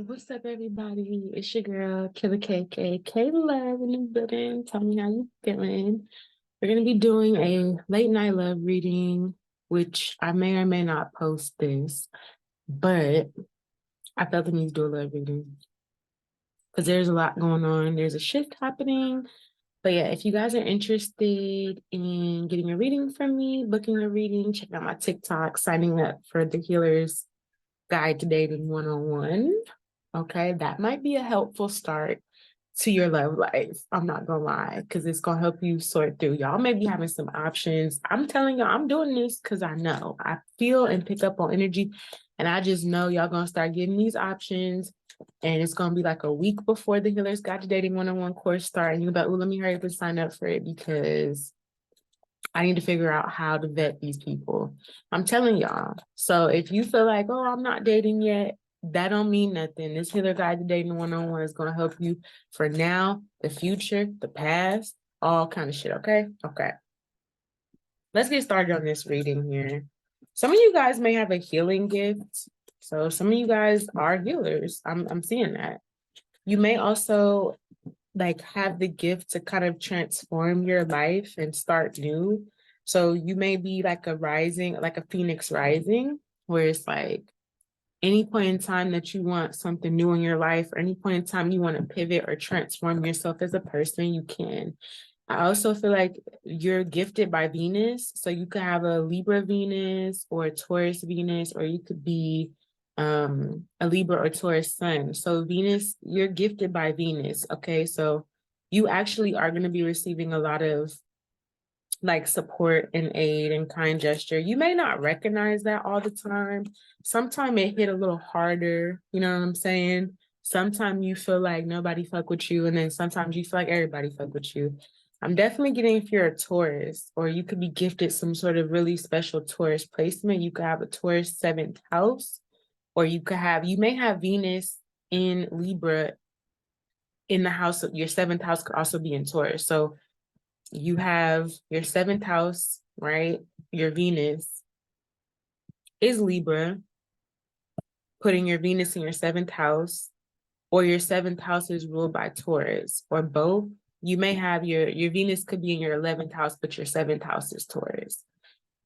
What's up, everybody? It's your girl, Killer KK, K Love in the building. Tell me how you feeling. We're gonna be doing a late night love reading, which I may or may not post this, but I felt the need to do a love reading because there's a lot going on. There's a shift happening. But yeah, if you guys are interested in getting a reading from me, booking a reading, check out my TikTok, signing up for the Healer's Guide to Dating 101. Okay, that might be a helpful start to your love life. I'm not gonna lie, because it's gonna help you sort through. Y'all may be having some options. I'm telling y'all, I'm doing this because I know. I feel and pick up on energy, and I just know y'all gonna start getting these options. And it's gonna be like a week before the Healer's Guide to Dating 101 course start. And you're like, oh, let me hurry up and sign up for it because I need to figure out how to vet these people. I'm telling y'all. So if you feel like, oh, I'm not dating yet, that don't mean nothing. This Healer Guide to Dating 101 is going to help you for now, the future, the past, all kind of shit. Okay. Okay. Let's get started on this reading here. Some of you guys may have a healing gift. So some of you guys are healers. I'm seeing that. You may also like have the gift to kind of transform your life and start new. So you may be like a rising, like a phoenix rising, where it's like any point in time that you want something new in your life, or any point in time you want to pivot or transform yourself as a person, you can. I also feel like you're gifted by Venus. So you could have a Libra Venus or a Taurus Venus, or you could be a Libra or Taurus sun. So Venus, you're gifted by Venus. Okay. So you actually are going to be receiving a lot of like support and aid and kind gesture. You may not recognize that all the time. Sometimes it hit a little harder, you know what I'm saying? Sometimes you feel like nobody fuck with you, and then sometimes you feel like everybody fuck with you. I'm definitely getting if you're a Taurus, or you could be gifted some sort of really special Taurus placement. You could have a Taurus seventh house, or you may have Venus in Libra in the house of your seventh house could also be in Taurus. So you have your seventh house, right? Your Venus is Libra, putting your Venus in your seventh house, or your seventh house is ruled by Taurus, or both. You may have your Venus could be in your 11th house, but your seventh house is Taurus.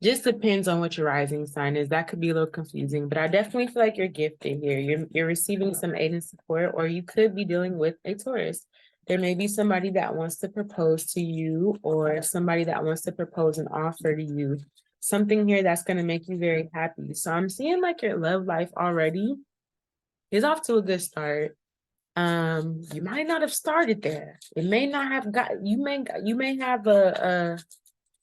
Just depends on what your rising sign is. That could be a little confusing, but I definitely feel like you're gifted here. You're receiving some aid and support, or you could be dealing with a Taurus. There may be somebody that wants to propose to you, or somebody that wants to propose an offer to you. Something here that's going to make you very happy. So I'm seeing like your love life already is off to a good start. You might not have started there. It may not have got you may have a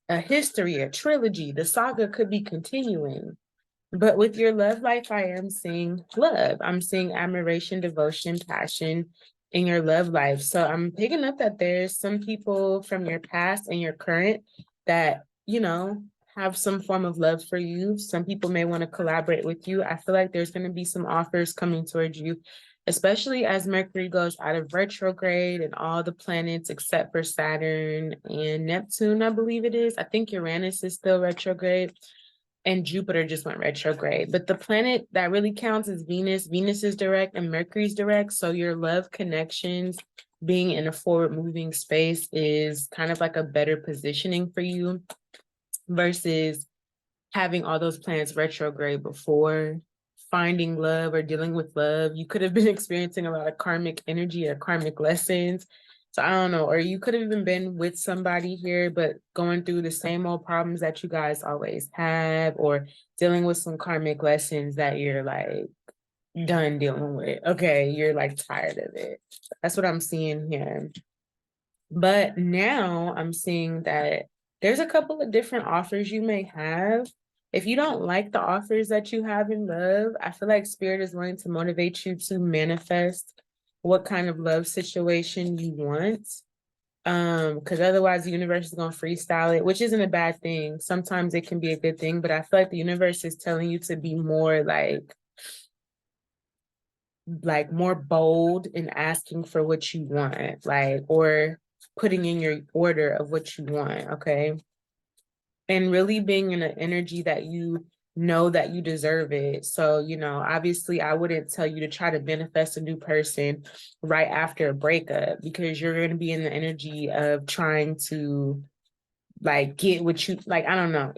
history, a trilogy. The saga could be continuing. But with your love life, I am seeing love. I'm seeing admiration, devotion, passion in your love life. So I'm picking up that there's some people from your past and your current that, have some form of love for you. Some people may want to collaborate with you. I feel like there's going to be some offers coming towards you, especially as Mercury goes out of retrograde and all the planets except for Saturn and Neptune, I believe it is. I think Uranus is still retrograde and Jupiter just went retrograde. But the planet that really counts is Venus. Venus is direct and Mercury's direct. So your love connections being in a forward moving space is kind of like a better positioning for you versus having all those planets retrograde before finding love or dealing with love. You could have been experiencing a lot of karmic energy or karmic lessons. So I don't know, or you could have even been with somebody here, but going through the same old problems that you guys always have, or dealing with some karmic lessons that you're like done dealing with. Okay, you're like tired of it. That's what I'm seeing here. But now I'm seeing that there's a couple of different offers you may have. If you don't like the offers that you have in love, I feel like Spirit is wanting to motivate you to manifest what kind of love situation you want. Because otherwise the universe is gonna freestyle it, which isn't a bad thing. Sometimes it can be a good thing, but I feel like the universe is telling you to be more like more bold in asking for what you want, like, or putting in your order of what you want, okay? And really being in an energy that you know that you deserve it. So, you know, obviously I wouldn't tell you to try to manifest a new person right after a breakup, because you're going to be in the energy of trying to like get what you like. I don't know.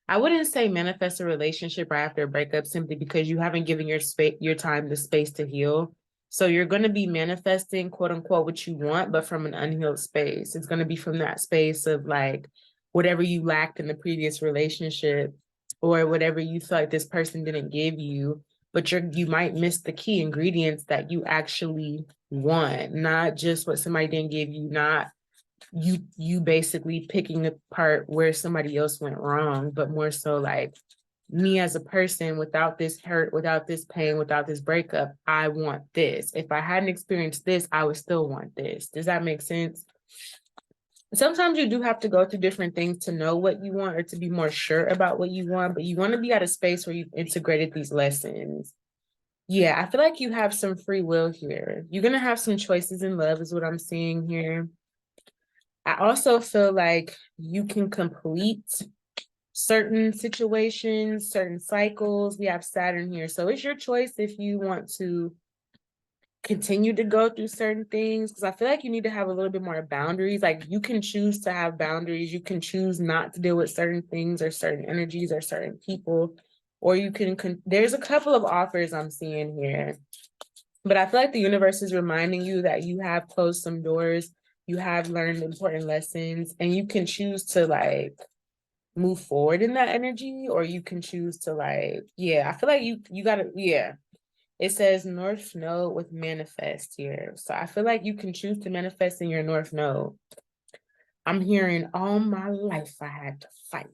I wouldn't say manifest a relationship right after a breakup, simply because you haven't given your time the space to heal. So you're going to be manifesting, quote unquote, what you want, but from an unhealed space. It's going to be from that space of like whatever you lacked in the previous relationship, or whatever you feel like this person didn't give you, but you might miss the key ingredients that you actually want, not just what somebody didn't give you, not you basically picking apart where somebody else went wrong, but more so like, me as a person, without this hurt, without this pain, without this breakup, I want this. If I hadn't experienced this, I would still want this. Does that make sense? Sometimes you do have to go through different things to know what you want, or to be more sure about what you want, but you want to be at a space where you've integrated these lessons. Yeah, I feel like you have some free will here. You're going to have some choices in love, is what I'm seeing here. I also feel like you can complete certain situations, certain cycles. We have Saturn here. So it's your choice if you want to continue to go through certain things, because I feel like you need to have a little bit more boundaries. Like, you can choose to have boundaries. You can choose not to deal with certain things or certain energies or certain people, or you can there's a couple of offers I'm seeing here. But I feel like the universe is reminding you that you have closed some doors, you have learned important lessons, and you can choose to like move forward in that energy, or you can choose to like, yeah, I feel like you gotta, yeah. It says North Node with manifest here. So I feel like you can choose to manifest in your North Node. I'm hearing all my life I had to fight.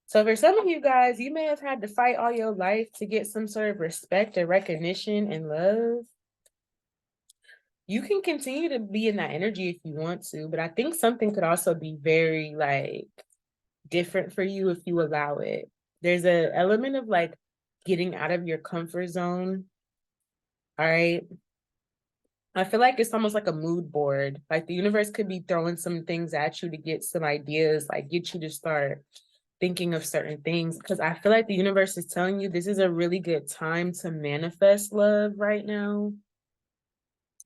So for some of you guys, you may have had to fight all your life to get some sort of respect or recognition and love. You can continue to be in that energy if you want to, but I think something could also be very like different for you if you allow it. There's an element of like getting out of your comfort zone. All right. I feel like it's almost like a mood board. Like the universe could be throwing some things at you to get some ideas, like get you to start thinking of certain things. Because I feel like the universe is telling you this is a really good time to manifest love right now.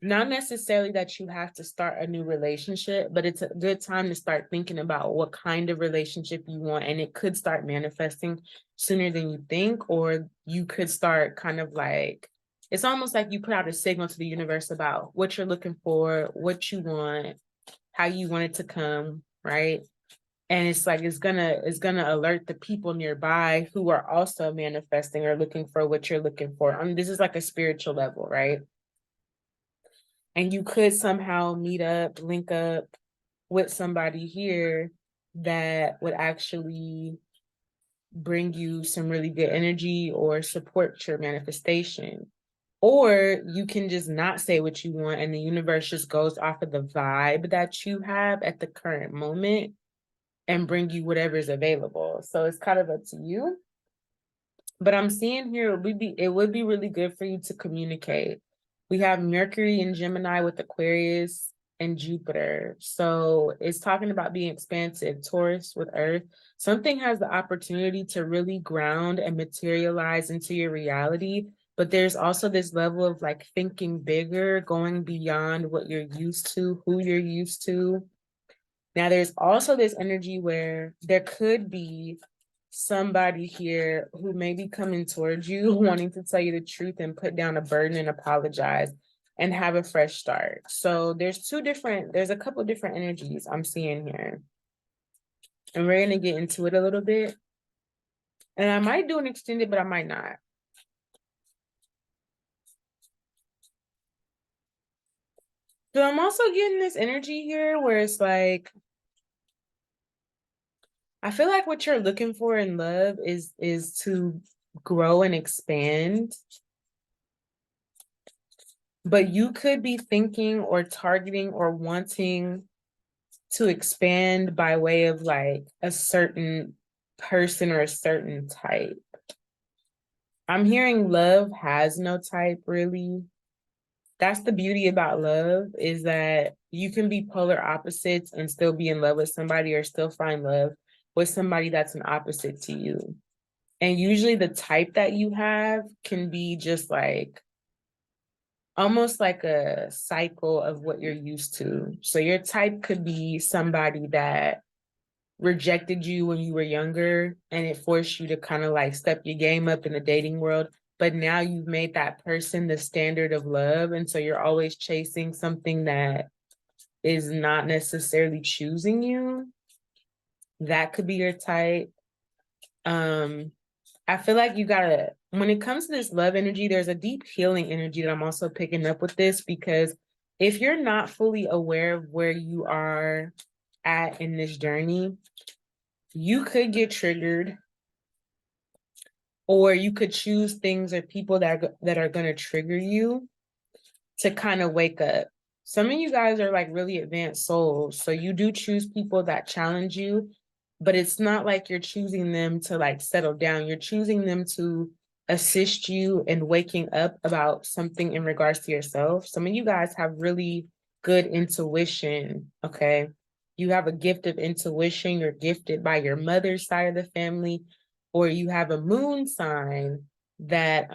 Not necessarily that you have to start a new relationship, but it's a good time to start thinking about what kind of relationship you want. And it could start manifesting sooner than you think, or you could start kind of like, it's almost like you put out a signal to the universe about what you're looking for, what you want, how you want it to come, right? And it's like it's gonna alert the people nearby who are also manifesting or looking for what you're looking for. I mean, this is like a spiritual level, right? And you could somehow meet up, link up with somebody here that would actually bring you some really good energy or support your manifestation. Or you can just not say what you want, and the universe just goes off of the vibe that you have at the current moment and bring you whatever's available. So it's kind of up to you. But I'm seeing here it would be really good for you to communicate. We have Mercury in Gemini with Aquarius and Jupiter. So it's talking about being expansive. Taurus with Earth. Something has the opportunity to really ground and materialize into your reality. But there's also this level of like thinking bigger, going beyond what you're used to, who you're used to. Now, there's also this energy where there could be somebody here who may be coming towards you, wanting to tell you the truth and put down a burden and apologize and have a fresh start. So there's a couple different energies I'm seeing here. And we're going to get into it a little bit. And I might do an extended, but I might not. So I'm also getting this energy here where it's like, I feel like what you're looking for in love is to grow and expand. But you could be thinking or targeting or wanting to expand by way of like a certain person or a certain type. I'm hearing love has no type, really. That's the beauty about love, is that you can be polar opposites and still be in love with somebody, or still find love with somebody that's an opposite to you. And usually the type that you have can be just like almost like a cycle of what you're used to. So your type could be somebody that rejected you when you were younger and it forced you to kind of like step your game up in the dating world. But now you've made that person the standard of love. And so you're always chasing something that is not necessarily choosing you. That could be your type. I feel like you gotta, when it comes to this love energy, there's a deep healing energy that I'm also picking up with this, because if you're not fully aware of where you are at in this journey, you could get triggered, or you could choose things or people that are going to trigger you to kind of wake up. Some of you guys are like really advanced souls, so you do choose people that challenge you, but it's not like you're choosing them to like settle down. You're choosing them to assist you in waking up about something in regards to yourself. Some of you guys have really good intuition, okay? You have a gift of intuition. You're gifted by your mother's side of the family, or you have a moon sign that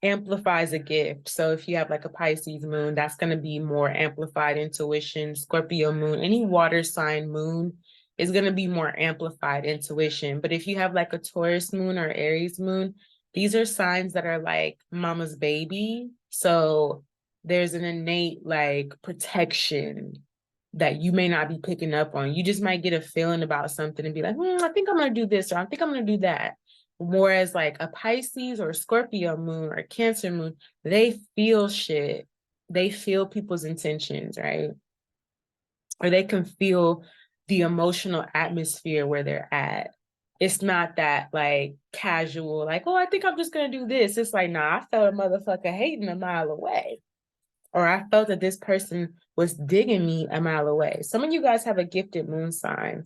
amplifies a gift. So if you have like a Pisces moon, that's going to be more amplified intuition. Scorpio moon, any water sign moon is going to be more amplified intuition. But if you have like a Taurus moon or Aries moon, these are signs that are like mama's baby. So there's an innate like protection that you may not be picking up on. You just might get a feeling about something and be like, I think I'm going to do this, or I think I'm going to do that. Whereas like a Pisces or Scorpio moon or Cancer moon, they feel shit. They feel people's intentions, right? Or they can feel the emotional atmosphere where they're at. It's not that like casual, like, oh, I think I'm just gonna do this. It's like, nah, I felt a motherfucker hating a mile away. Or I felt that this person was digging me a mile away. Some of you guys have a gifted moon sign.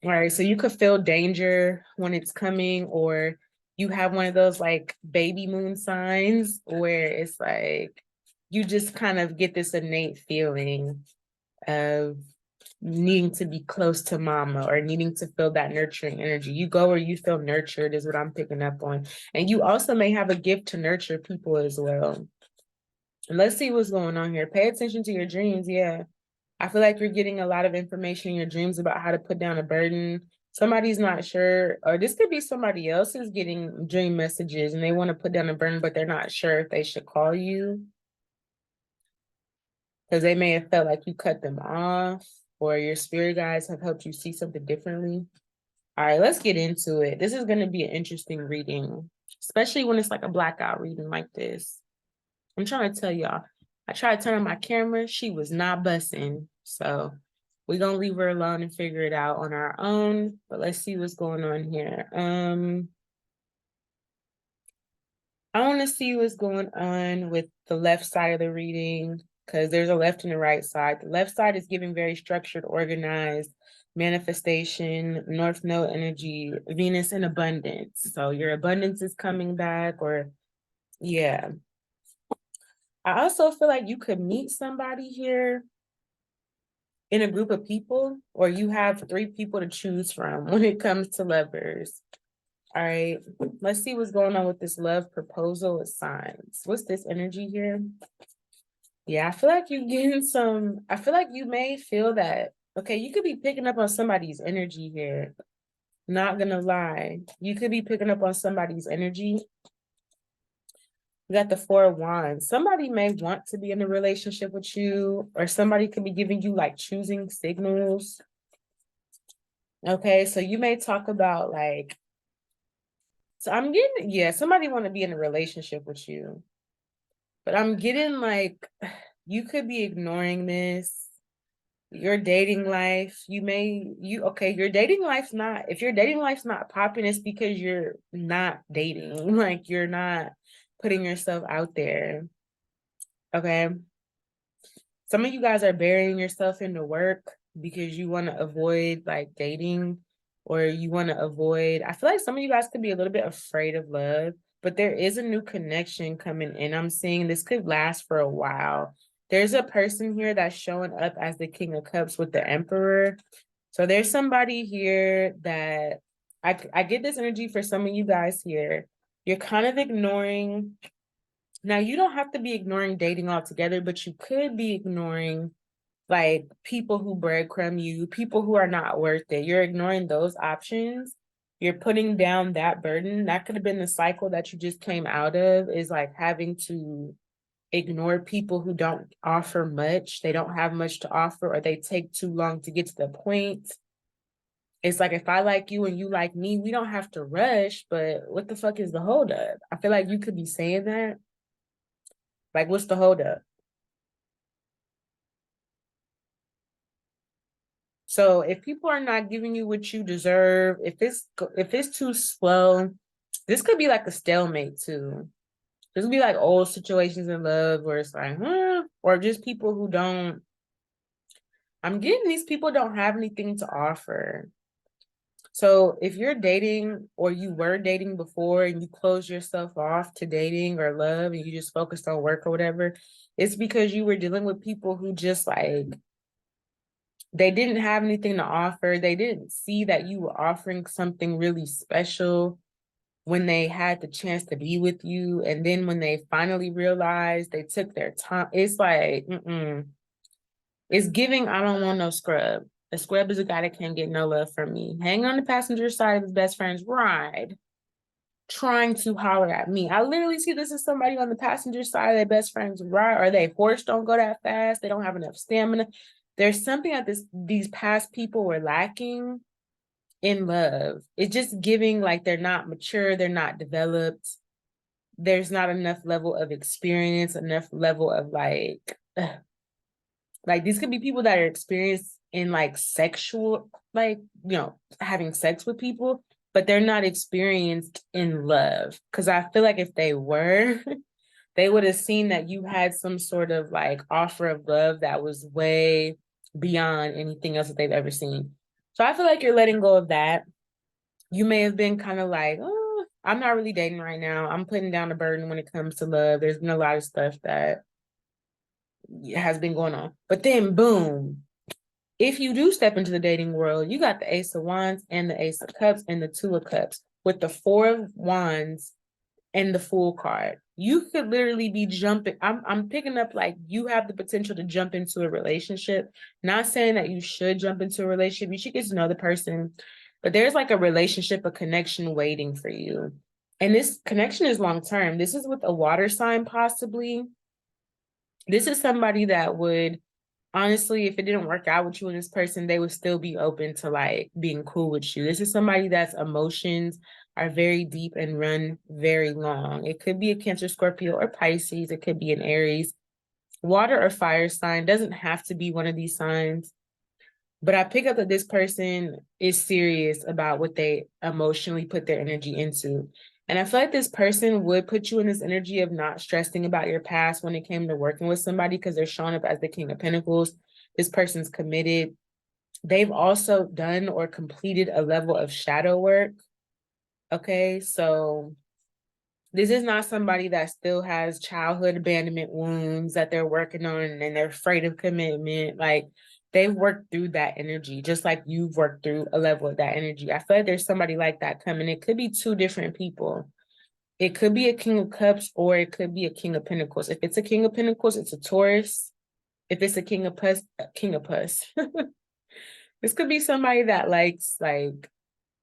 All right, so you could feel danger when it's coming, or you have one of those like baby moon signs where it's like you just kind of get this innate feeling of needing to be close to mama or needing to feel that nurturing energy. You go where you feel nurtured is what I'm picking up on. And you also may have a gift to nurture people as well. And let's see what's going on here. Pay attention to your dreams. Yeah. I feel like you're getting a lot of information in your dreams about how to put down a burden. Somebody's not sure, or this could be somebody else is getting dream messages and they want to put down a burden, but they're not sure if they should call you because they may have felt like you cut them off, or your spirit guides have helped you see something differently. All right, let's get into it. This is going to be an interesting reading, especially when it's like a blackout reading like this. I'm trying to tell y'all, I tried to turn on my camera. She was not bussing. So we're going to leave her alone and figure it out on our own. But let's see what's going on here. I want to see what's going on with the left side of the reading, because there's a left and a right side. The left side is giving very structured, organized, manifestation, North Node energy, Venus in abundance. So your abundance is coming back, or yeah. I also feel like you could meet somebody here in a group of people, or you have 3 people to choose from when it comes to lovers. All right, let's see what's going on with this love proposal with signs. What's this energy here? Yeah, I feel like you're getting some, I feel like you may feel that, okay, you could be picking up on somebody's energy here. Not gonna lie, you could be picking up on somebody's energy. We got the 4 of Wands. Somebody may want to be in a relationship with you, or somebody could be giving you like choosing signals. Okay, so you may talk about like, so I'm getting, yeah, somebody want to be in a relationship with you. But I'm getting like, you could be ignoring this. Your dating life, okay, your dating life's not, if your dating life's not popping, it's because you're not dating. Like you're not putting yourself out there. Okay. Some of you guys are burying yourself into work because you want to avoid like dating, or you want to avoid, I feel like some of you guys could be a little bit afraid of love, but there is a new connection coming in. I'm seeing this could last for a while. There's a person here that's showing up as the King of Cups with the Emperor. So there's somebody here that I get this energy for some of you guys here. You're kind of ignoring. Now, you don't have to be ignoring dating altogether, but you could be ignoring like people who breadcrumb you, people who are not worth it. You're ignoring those options. You're putting down that burden. That could have been the cycle that you just came out of, is like having to ignore people who don't offer much. They don't have much to offer, or they take too long to get to the point. It's like, if I like you and you like me, we don't have to rush, but what the fuck is the holdup? I feel like you could be saying that. Like, what's the holdup? So if people are not giving you what you deserve, if it's too slow, this could be like a stalemate too. This could be like old situations in love where it's like, or just people who don't. I'm getting these people don't have anything to offer. So if you're dating, or you were dating before and you close yourself off to dating or love and you just focused on work or whatever, it's because you were dealing with people who just like, they didn't have anything to offer. They didn't see that you were offering something really special when they had the chance to be with you. And then when they finally realized, they took their time. It's like, it's giving, I don't want no scrub. A scrub is a guy that can't get no love from me. Hanging on the passenger side of his best friend's ride, trying to holler at me. I literally see this as somebody on the passenger side of their best friend's ride, or their horse don't go that fast. They don't have enough stamina. There's something that these past people were lacking in love. It's just giving like they're not mature, they're not developed. There's not enough level of experience, enough level of like these could be people that are experienced in like sexual, like, having sex with people, but they're not experienced in love. Because I feel like if they were, they would have seen that you had some sort of like offer of love that was way beyond anything else that they've ever seen. So I feel like you're letting go of that. You may have been kind of like, oh, I'm not really dating right now. I'm putting down a burden when it comes to love. There's been a lot of stuff that has been going on. But then, boom, if you do step into the dating world, you got the Ace of Wands and the Ace of Cups and the Two of Cups with the Four of Wands and the Fool card. You could literally be jumping. I'm picking up like you have the potential to jump into a relationship. Not saying that you should jump into a relationship. You should get to know the person, but there's like a relationship, a connection waiting for you. And this connection is long term. This is with a water sign, possibly. This is somebody that would, honestly, if it didn't work out with you and this person, they would still be open to like being cool with you. This is somebody that's emotions are very deep and run very long. It could be a Cancer, Scorpio, or Pisces. It could be an Aries. Water or fire sign, doesn't have to be one of these signs. But I pick up that this person is serious about what they emotionally put their energy into. And I feel like this person would put you in this energy of not stressing about your past when it came to working with somebody, because they're showing up as the King of Pentacles. This person's committed. They've also done or completed a level of shadow work. Okay, so this is not somebody that still has childhood abandonment wounds that they're working on and they're afraid of commitment. Like, they've worked through that energy, just like you've worked through a level of that energy. I feel like there's somebody like that coming. It could be two different people. It could be a King of Cups or it could be a King of Pentacles. If it's a King of Pentacles, it's a Taurus. If it's a King of Puss, King of Puss. This could be somebody that likes like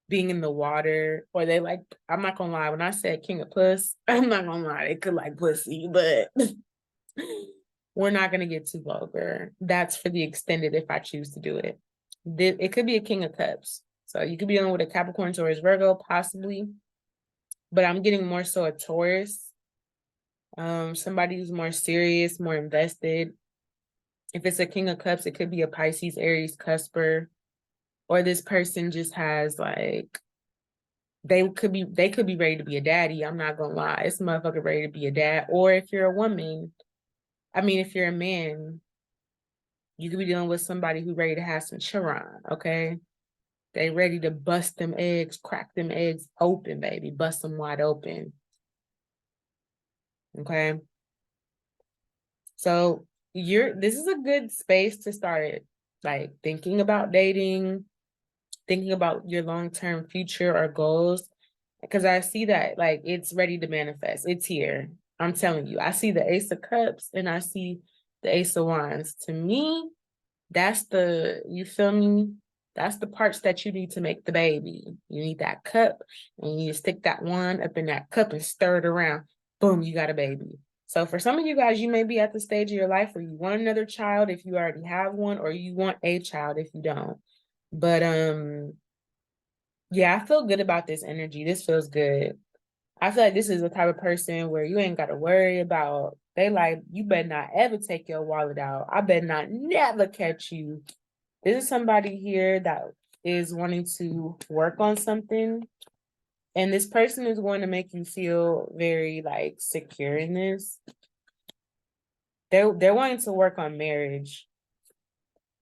being in the water, or they like, I'm not gonna lie, when I said King of Puss, I'm not gonna lie, they could like pussy, but we're not gonna get too vulgar. That's for the extended if I choose to do it. It could be a King of Cups. So you could be on with a Capricorn, Taurus, Virgo, possibly. But I'm getting more so a Taurus. Somebody who's more serious, more invested. If it's a King of Cups, it could be a Pisces, Aries, Cusper. Or this person just has like, they could be ready to be a daddy. I'm not gonna lie. It's a motherfucker ready to be a dad. Or if you're a woman, if you're a man, you could be dealing with somebody who's ready to have some chiron, okay? They ready to bust them eggs, crack them eggs open, baby. Bust them wide open. Okay. So this is a good space to start like thinking about dating, thinking about your long-term future or goals, because I see that like it's ready to manifest. It's here. I'm telling you. I see the Ace of Cups and I see the Ace of Wands. To me, that's you feel me? That's the parts that you need to make the baby. You need that cup and you need to stick that wand up in that cup and stir it around. Boom, you got a baby. So for some of you guys, you may be at the stage of your life where you want another child if you already have one, or you want a child if you don't. But yeah, I feel good about this energy. This feels good. I feel like this is the type of person where you ain't got to worry about, they like, you better not ever take your wallet out. I better not never catch you. This is somebody here that is wanting to work on something. And this person is going to make you feel very like secure in this. They're wanting to work on marriage.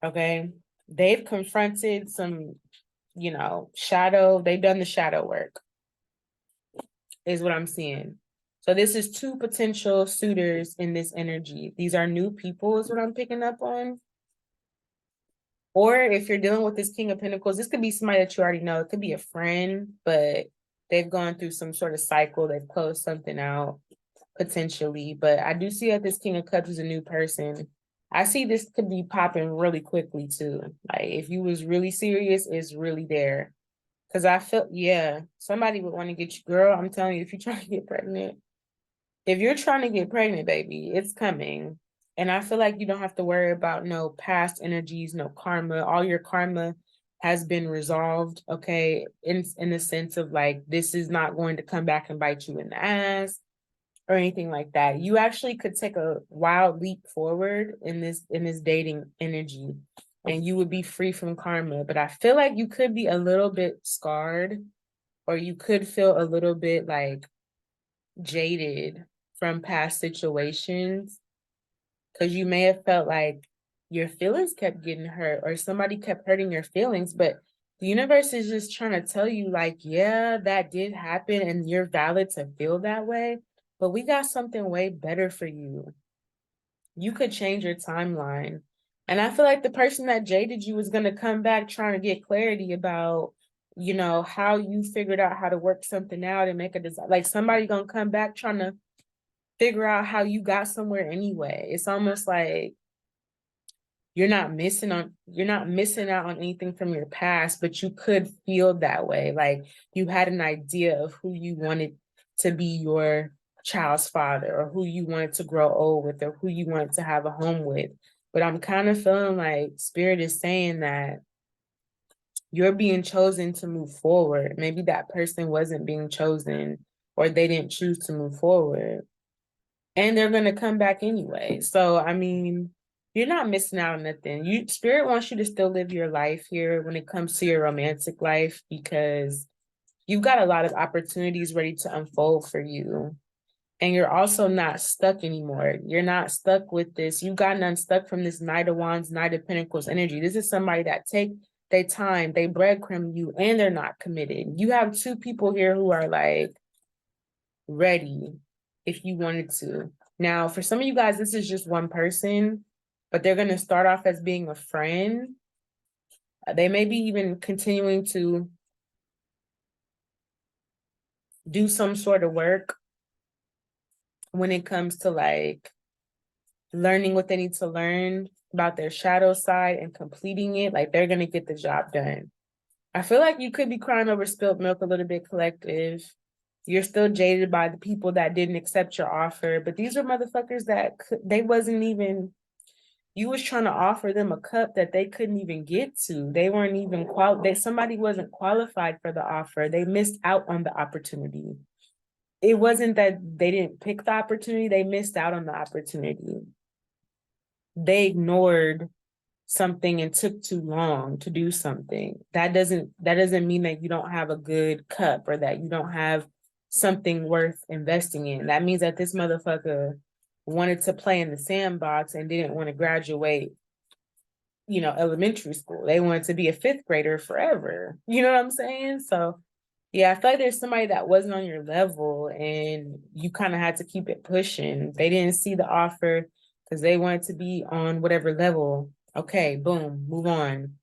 Okay. They've confronted some, shadow. They've done the shadow work, is what I'm seeing. So this is two potential suitors in this energy. These are new people, is what I'm picking up on. Or if you're dealing with this King of Pentacles, this could be somebody that you already know. It could be a friend, but they've gone through some sort of cycle. They've closed something out potentially. But I do see that this King of Cups is a new person. I see this could be popping really quickly too. Like if you was really serious, it's really there. Because I feel, yeah, somebody would want to get you, girl. I'm telling you, if you're trying to get pregnant, baby, it's coming. And I feel like you don't have to worry about no past energies, no karma. All your karma has been resolved, okay? In the sense of like, this is not going to come back and bite you in the ass or anything like that. You actually could take a wild leap forward in this dating energy and you would be free from karma. But I feel like you could be a little bit scarred, or you could feel a little bit like jaded from past situations, because you may have felt like your feelings kept getting hurt or somebody kept hurting your feelings. But the universe is just trying to tell you like, yeah, that did happen and you're valid to feel that way, but we got something way better for you. You could change your timeline. And I feel like the person that jaded you is going to come back trying to get clarity about, how you figured out how to work something out and make a design. Like somebody going to come back trying to figure out how you got somewhere anyway. It's almost like you're not missing out on anything from your past, but you could feel that way. Like you had an idea of who you wanted to be your child's father, or who you wanted to grow old with, or who you wanted to have a home with. But I'm kind of feeling like Spirit is saying that you're being chosen to move forward. Maybe that person wasn't being chosen, or they didn't choose to move forward. And they're going to come back anyway. So, I mean, you're not missing out on nothing. Spirit wants you to still live your life here when it comes to your romantic life, because you've got a lot of opportunities ready to unfold for you. And you're also not stuck anymore. You're not stuck with this. You've gotten unstuck from this Knight of Wands, Knight of Pentacles energy. This is somebody that take their time, they breadcrumb you, and they're not committed. You have two people here who are like ready if you wanted to. Now, for some of you guys, this is just one person, but they're going to start off as being a friend. They may be even continuing to do some sort of work when it comes to like learning what they need to learn about their shadow side and completing it. Like they're going to get the job done. I feel like you could be crying over spilled milk a little bit, collective. You're still jaded by the people that didn't accept your offer, but these are motherfuckers that they wasn't even, you was trying to offer them a cup that they couldn't even get to. They weren't even somebody wasn't qualified for the offer. They missed out on the opportunity. It wasn't that they didn't pick the opportunity, they missed out on the opportunity. They ignored something and took too long to do something. That doesn't mean that you don't have a good cup or that you don't have something worth investing in. That means that this motherfucker wanted to play in the sandbox and didn't want to graduate, elementary school. They wanted to be a fifth grader forever. You know what I'm saying? So yeah, I feel like there's somebody that wasn't on your level and you kind of had to keep it pushing. They didn't see the offer because they wanted to be on whatever level. Okay, boom, move on.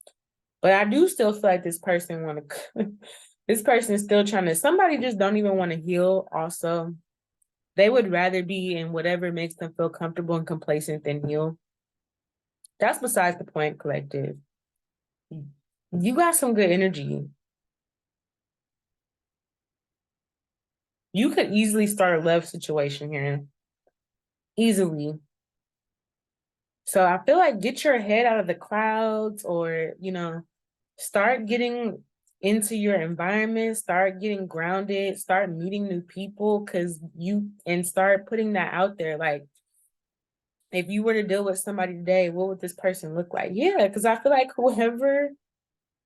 But I do still feel like this person this person is still trying to, somebody just don't even want to heal also. They would rather be in whatever makes them feel comfortable and complacent than heal. That's besides the point, collective. You got some good energy. You could easily start a love situation here. Easily. So I feel like get your head out of the clouds, or, start getting into your environment, start getting grounded, start meeting new people, and start putting that out there. Like, if you were to deal with somebody today, what would this person look like? Yeah, because I feel like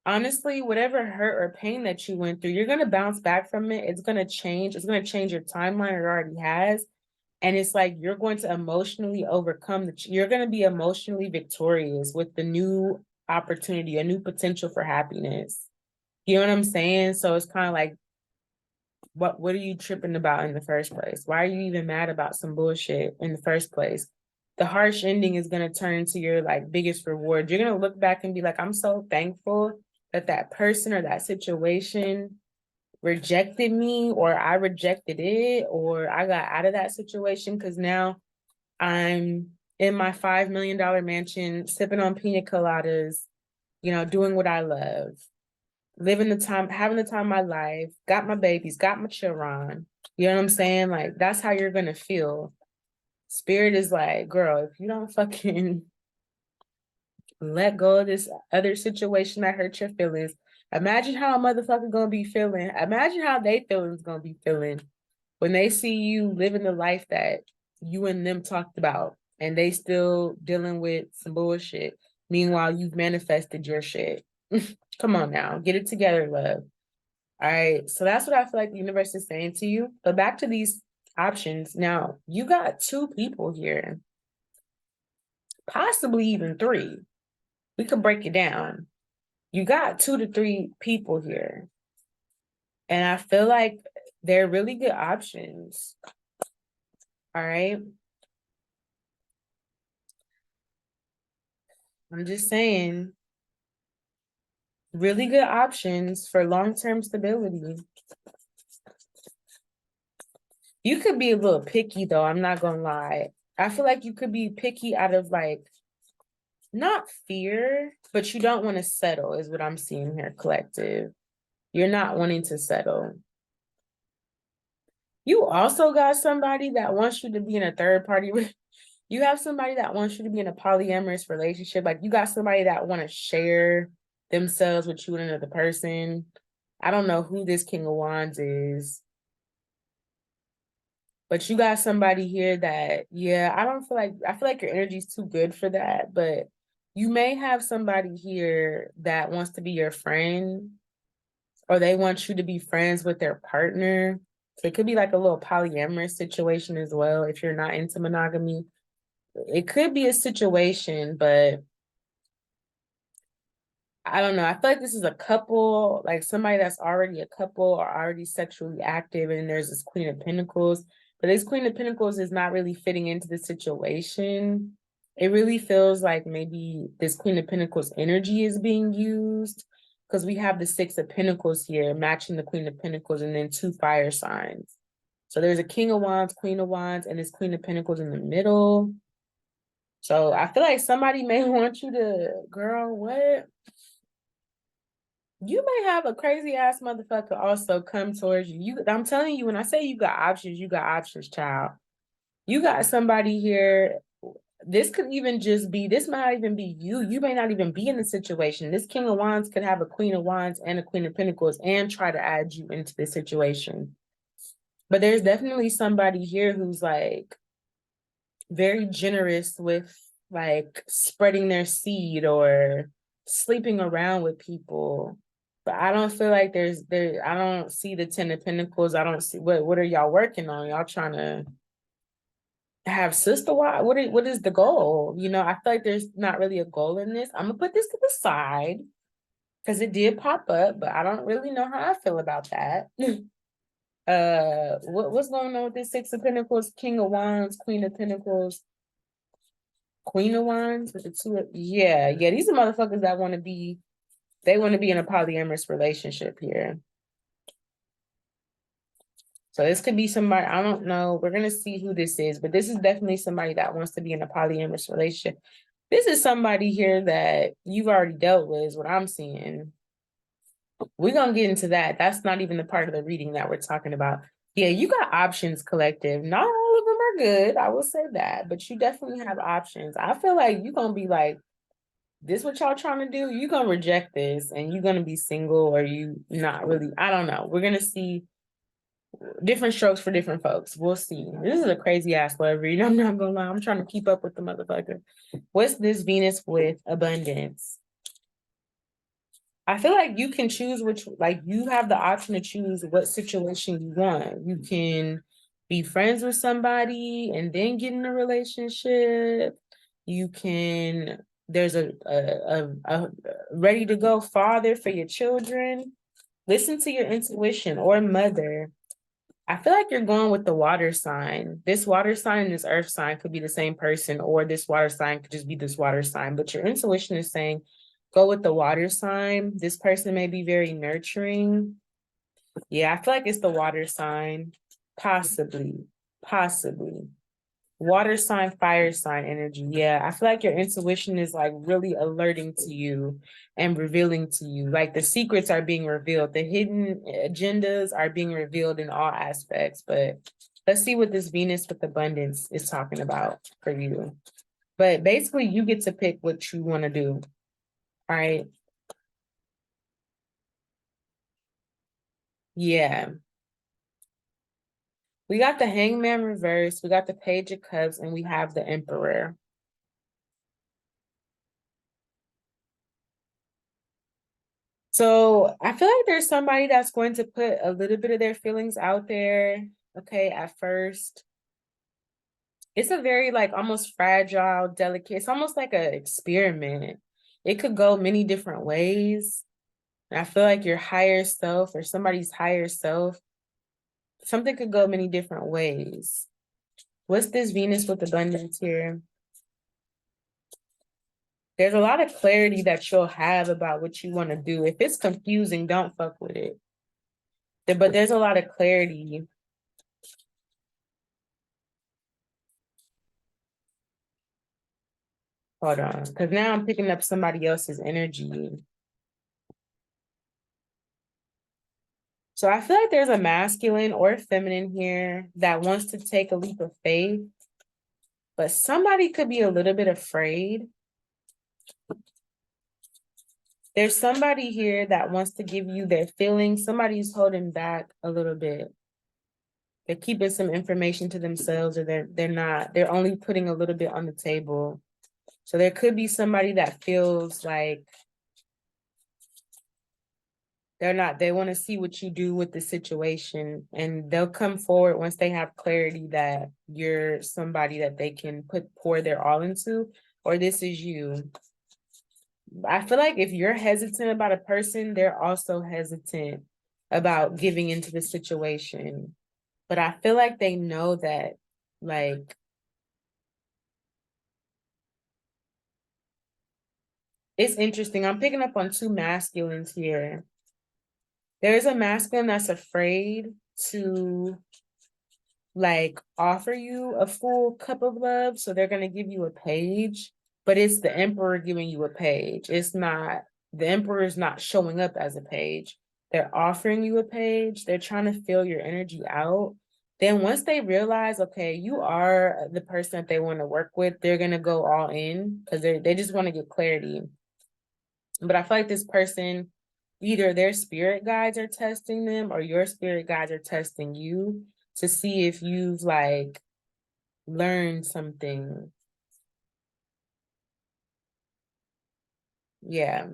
honestly, whatever hurt or pain that you went through, you're going to bounce back from it. It's going to change. It's going to change your timeline. It already has. And it's like you're going to emotionally overcome you're going to be emotionally victorious with the new opportunity, a new potential for happiness. You know what I'm saying? So it's kind of like, what are you tripping about in the first place? Why are you even mad about some bullshit in the first place? The harsh ending is going to turn into your like biggest reward. You're going to look back and be like, I'm so thankful that that person or that situation rejected me, or I rejected it, or I got out of that situation, because now I'm in my $5 million mansion, sipping on pina coladas, doing what I love, living the time, having the time of my life, got my babies, got my children. You know what I'm saying? Like, that's how you're going to feel. Spirit is like, girl, if you don't fucking let go of this other situation that hurt your feelings, imagine how a motherfucker gonna be feeling. Imagine how they feelings gonna be feeling when they see you living the life that you and them talked about, and they still dealing with some bullshit. Meanwhile, you've manifested your shit. Come on now, get it together, love. All right, so that's what I feel like the universe is saying to you. But back to these options. Now, you got two people here, possibly even three. We could break it down. You got 2 to 3 people here. And I feel like they're really good options. All right. I'm just saying, really good options for long-term stability. You could be a little picky though, I'm not gonna lie. I feel like you could be picky out of like, not fear, but you don't want to settle is what I'm seeing here, collective. You're not wanting to settle. You also got somebody that wants you to be in a third party. You have somebody that wants you to be in a polyamorous relationship. Like, you got somebody that want to share themselves with you and another person. I don't know who this King of Wands is, but you got somebody here that, yeah, I feel like your energy is too good for that, but you may have somebody here that wants to be your friend, or they want you to be friends with their partner. So it could be like a little polyamorous situation as well if you're not into monogamy. It could be a situation, but I don't know. I feel like this is a couple, like somebody that's already a couple or already sexually active, and there's this Queen of Pentacles. But this Queen of Pentacles is not really fitting into the situation. It really feels like maybe this Queen of Pentacles energy is being used, because we have the Six of Pentacles here matching the Queen of Pentacles, and then 2 fire signs. So there's a King of Wands, Queen of Wands, and this Queen of Pentacles in the middle. So I feel like somebody may want you to, girl, what? You may have a crazy ass motherfucker also come towards you. I'm telling you, when I say you got options, child. You got somebody here. This could even just be, this might not even be you. You may not even be in the situation. This King of Wands could have a Queen of Wands and a Queen of Pentacles and try to add you into the situation. But there's definitely somebody here who's like very generous with like spreading their seed or sleeping around with people. But I don't feel like I don't see the 10 of Pentacles. I don't see what are y'all working on? Y'all trying to have sister wife? What is the goal? I feel like there's not really a goal in this. I'm gonna put this to the side because it did pop up, but I don't really know how I feel about that. What's going on with this Six of Pentacles, King of Wands, Queen of Pentacles, Queen of Wands with the two? Yeah, these are motherfuckers that want to be They want to be in a polyamorous relationship here. So this could be somebody, I don't know. We're going to see who this is, but this is definitely somebody that wants to be in a polyamorous relationship. This is somebody here that you've already dealt with, is what I'm seeing. We're going to get into that. That's not even the part of the reading that we're talking about. Yeah, you got options, collective. Not all of them are good. I will say that, but you definitely have options. I feel like you're going to be like, this what y'all trying to do? You're going to reject this and you're going to be single, or you not really. I don't know. We're going to see different strokes for different folks. We'll see. This is a crazy ass love read. I'm not gonna lie. I'm trying to keep up with the motherfucker. What's this Venus with abundance? I feel like you can choose which, like, you have the option to choose what situation you want. You can be friends with somebody and then get in a relationship. You can, there's a ready to go father for your children. Listen to your intuition, or mother. I feel like you're going with the water sign. This water sign and this earth sign could be the same person, or this water sign could just be this water sign. But your intuition is saying, go with the water sign. This person may be very nurturing. Yeah, I feel like it's the water sign. Possibly. Water sign, fire sign energy. Yeah, I feel like your intuition is like really alerting to you and revealing to you. Like the secrets are being revealed. The hidden agendas are being revealed in all aspects. But let's see what this Venus with abundance is talking about for you. But basically, you get to pick what you want to do. All right. Yeah. We got the Hangman reverse. We got the Page of Cups, and we have the Emperor. So I feel like there's somebody that's going to put a little bit of their feelings out there. Okay, at first. It's a very like almost fragile, delicate, it's almost like an experiment. It could go many different ways. And I feel like your higher self or somebody's higher self, something could go many different ways. What's this Venus with abundance here? There's a lot of clarity that you'll have about what you want to do. If it's confusing, don't fuck with it. But there's a lot of clarity. Hold on, because now I'm picking up somebody else's energy. So I feel like there's a masculine or feminine here that wants to take a leap of faith, but somebody could be a little bit afraid. There's somebody here that wants to give you their feelings. Somebody's holding back a little bit. They're keeping some information to themselves, or they're only putting a little bit on the table. So there could be somebody that feels like they want to see what you do with the situation, and they'll come forward once they have clarity that you're somebody that they can pour their all into, or this is you. I feel like if you're hesitant about a person, they're also hesitant about giving into the situation. But I feel like they know that, like, it's interesting. I'm picking up on two masculines here. There's a masculine that's afraid to like offer you a full cup of love. So they're going to give you a page, but it's the emperor giving you a page. It's not, the emperor is not showing up as a page. They're offering you a page. They're trying to fill your energy out. Then once they realize, okay, you are the person that they want to work with, they're going to go all in because they just want to get clarity. But I feel like this person, either their spirit guides are testing them or your spirit guides are testing you to see if you've like learned something. Yeah.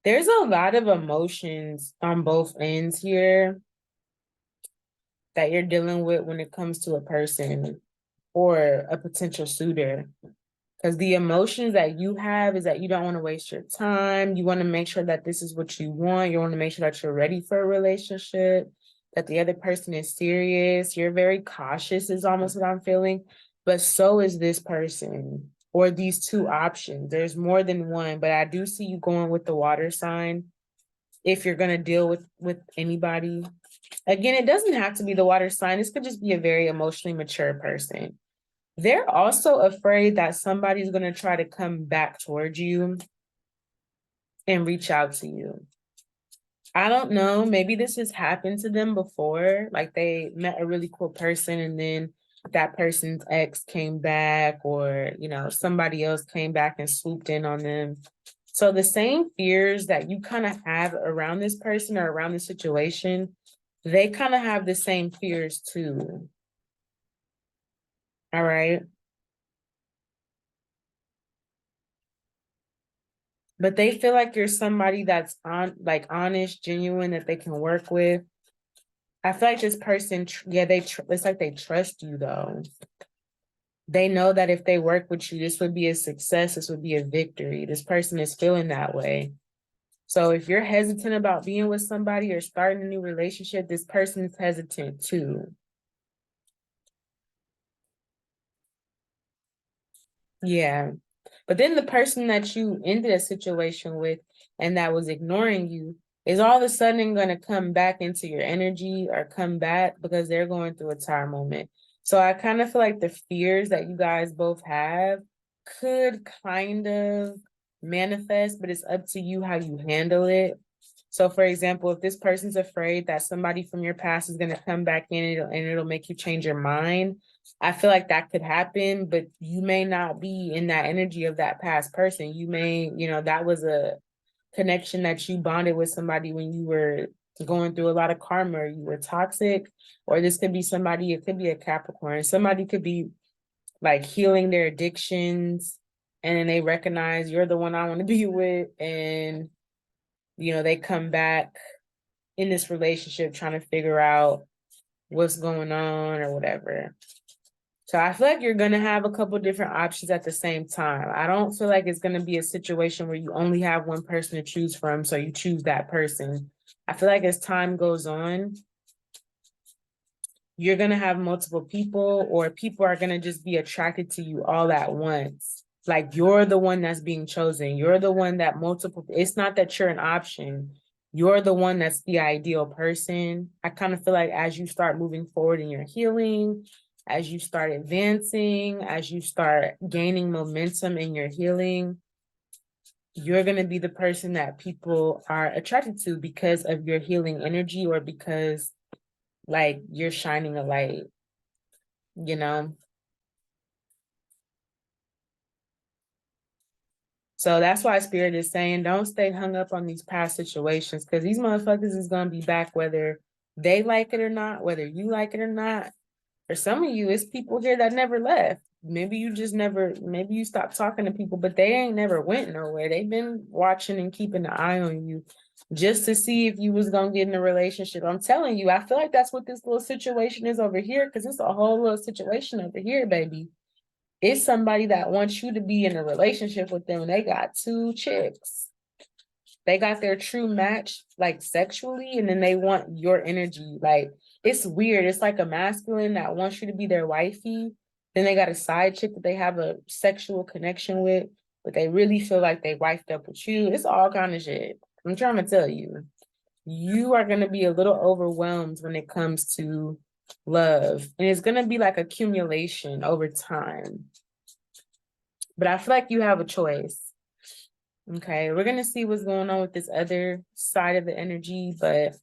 There's a lot of emotions on both ends here that you're dealing with when it comes to a person or a potential suitor. Because the emotions that you have is that you don't want to waste your time. You want to make sure that this is what you want. You want to make sure that you're ready for a relationship, that the other person is serious. You're very cautious is almost what I'm feeling. But so is this person or these two options. There's more than one, but I do see you going with the water sign if you're going to deal with anybody. Again, it doesn't have to be the water sign. This could just be a very emotionally mature person. They're also afraid that somebody's going to try to come back towards you and reach out to you. I don't know. Maybe this has happened to them before. Like they met a really cool person and then that person's ex came back, or, you know, somebody else came back and swooped in on them. So the same fears that you kind of have around this person or around the situation, they kind of have the same fears too. All right. But they feel like you're somebody that's honest, genuine, that they can work with. I feel like this person, it's like they trust you though. They know that if they work with you, this would be a success, this would be a victory. This person is feeling that way. So if you're hesitant about being with somebody or starting a new relationship, this person is hesitant too. Yeah. But then the person that you ended a situation with and that was ignoring you is all of a sudden going to come back into your energy or come back because they're going through a tower moment. So I kind of feel like the fears that you guys both have could kind of manifest, but it's up to you how you handle it. So for example, if this person's afraid that somebody from your past is going to come back in and it'll make you change your mind, I feel like that could happen, but you may not be in that energy of that past person. You may, that was a connection that you bonded with somebody when you were going through a lot of karma, or you were toxic, or this could be somebody, it could be a Capricorn. Somebody could be like healing their addictions and then they recognize you're the one I want to be with. And, they come back in this relationship trying to figure out what's going on or whatever. So I feel like you're going to have a couple different options at the same time. I don't feel like it's going to be a situation where you only have one person to choose from, so you choose that person. I feel like as time goes on, you're going to have multiple people, or people are going to just be attracted to you all at once. Like you're the one that's being chosen. You're the one that it's not that you're an option. You're the one that's the ideal person. I kind of feel like as you start moving forward in your healing, as you start advancing, as you start gaining momentum in your healing, you're going to be the person that people are attracted to because of your healing energy, or because like you're shining a light, you know? So that's why Spirit is saying, don't stay hung up on these past situations, because these motherfuckers is going to be back whether they like it or not, whether you like it or not. For some of you, it's people here that never left. Maybe you stopped talking to people, but they ain't never went nowhere. They've been watching and keeping an eye on you just to see if you was going to get in a relationship. I'm telling you, I feel like that's what this little situation is over here, because it's a whole little situation over here, baby. It's somebody that wants you to be in a relationship with them. They got two chicks. They got their true match, like sexually, and then they want your energy. Like, it's weird. It's like a masculine that wants you to be their wifey. Then they got a side chick that they have a sexual connection with, but they really feel like they wifed up with you. It's all kind of shit. I'm trying to tell you. You are going to be a little overwhelmed when it comes to love. And it's going to be like accumulation over time. But I feel like you have a choice. Okay, we're going to see what's going on with this other side of the energy. But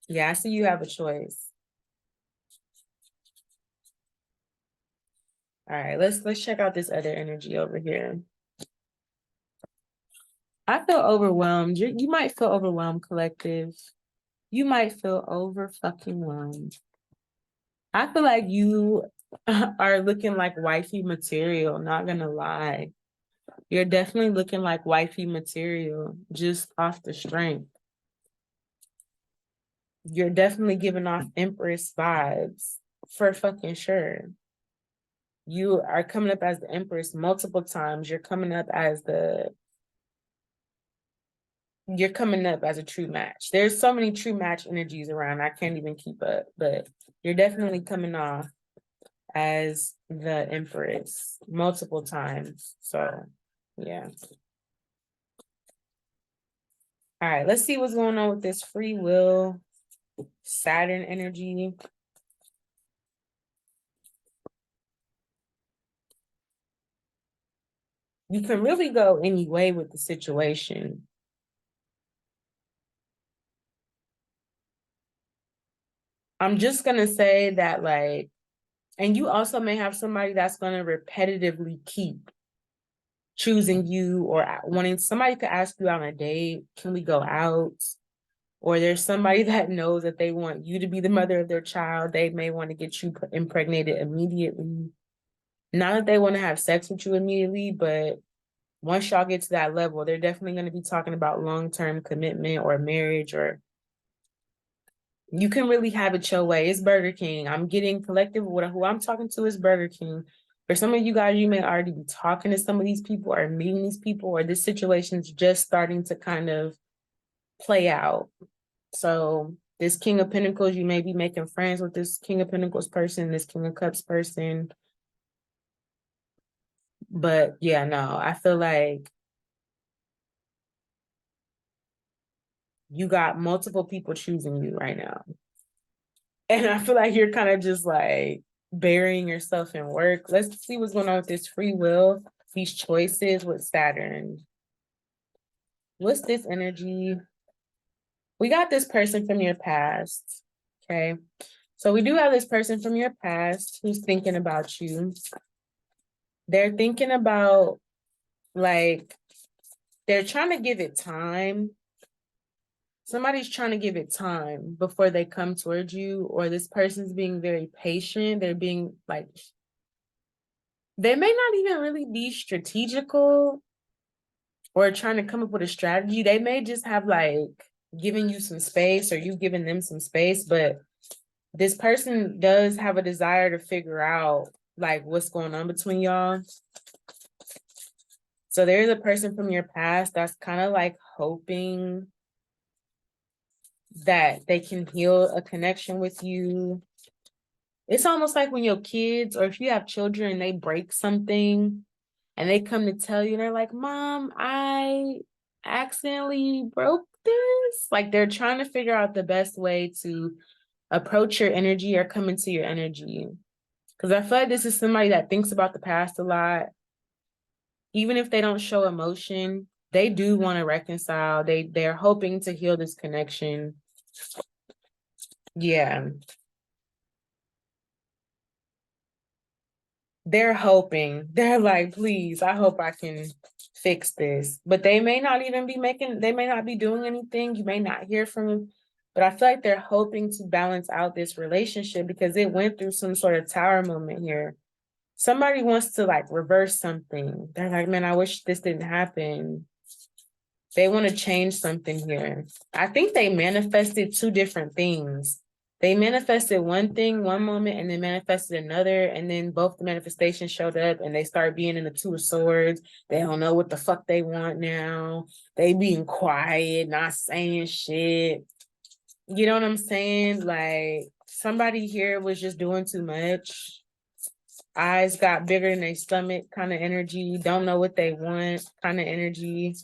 yeah, I see you have a choice. All right, let's check out this other energy over here. I feel overwhelmed. You might feel overwhelmed, collective. You might feel over fucking whelmed. I feel like you are looking like wifey material, not gonna lie. You're definitely looking like wifey material, just off the strength. You're definitely giving off Empress vibes, for fucking sure. You are coming up as the Empress multiple times. You're coming up as a true match. There's so many true match energies around. I can't even keep up, but you're definitely coming off as the Empress multiple times. So, yeah. All right, let's see what's going on with this free will Saturn energy. You can really go any way with the situation. I'm just going to say that, like, and you also may have somebody that's going to repetitively keep choosing you or wanting, somebody could ask you out on a date, can we go out? Or there's somebody that knows that they want you to be the mother of their child. They may want to get you impregnated immediately. Not that they want to have sex with you immediately, but once y'all get to that level, they're definitely going to be talking about long-term commitment or marriage, or you can really have it your way. It's Burger King. I'm getting collective. Who I'm talking to is Burger King. For some of you guys, you may already be talking to some of these people or meeting these people, or this situation's just starting to kind of play out. So this King of Pentacles, you may be making friends with this King of Pentacles person, this King of Cups person. But yeah, no, I feel like you got multiple people choosing you right now. And I feel like you're kind of just like burying yourself in work. Let's see what's going on with this free will, these choices with Saturn. What's this energy? We got this person from your past. Okay. So we do have this person from your past who's thinking about you. They're thinking about, like, they're trying to give it time. Somebody's trying to give it time before they come towards you, or this person's being very patient. They're being like, they may not even really be strategical or trying to come up with a strategy. They may just have like giving you some space or you giving them some space, but this person does have a desire to figure out like what's going on between y'all. So there's a person from your past that's kind of like hoping that they can heal a connection with you. It's almost like when your kids, or if you have children, they break something and they come to tell you, they're like, Mom, I accidentally broke this. Like they're trying to figure out the best way to approach your energy or come into your energy. Because I feel like this is somebody that thinks about the past a lot. Even if they don't show emotion, they do want to reconcile. They're hoping to heal this connection. Yeah. They're hoping. They're like, please, I hope I can fix this. But they may not even be they may not be doing anything. You may not hear from them. But I feel like they're hoping to balance out this relationship because it went through some sort of tower moment here. Somebody wants to like reverse something. They're like, man, I wish this didn't happen. They want to change something here. I think they manifested two different things. They manifested one thing one moment and then manifested another, and then both the manifestations showed up and they start being in the Two of Swords. They don't know what the fuck they want now. They being quiet, not saying shit. You know what I'm saying? Like somebody here was just doing too much. Eyes got bigger than their stomach kind of energy. Don't know what they want kind of energy.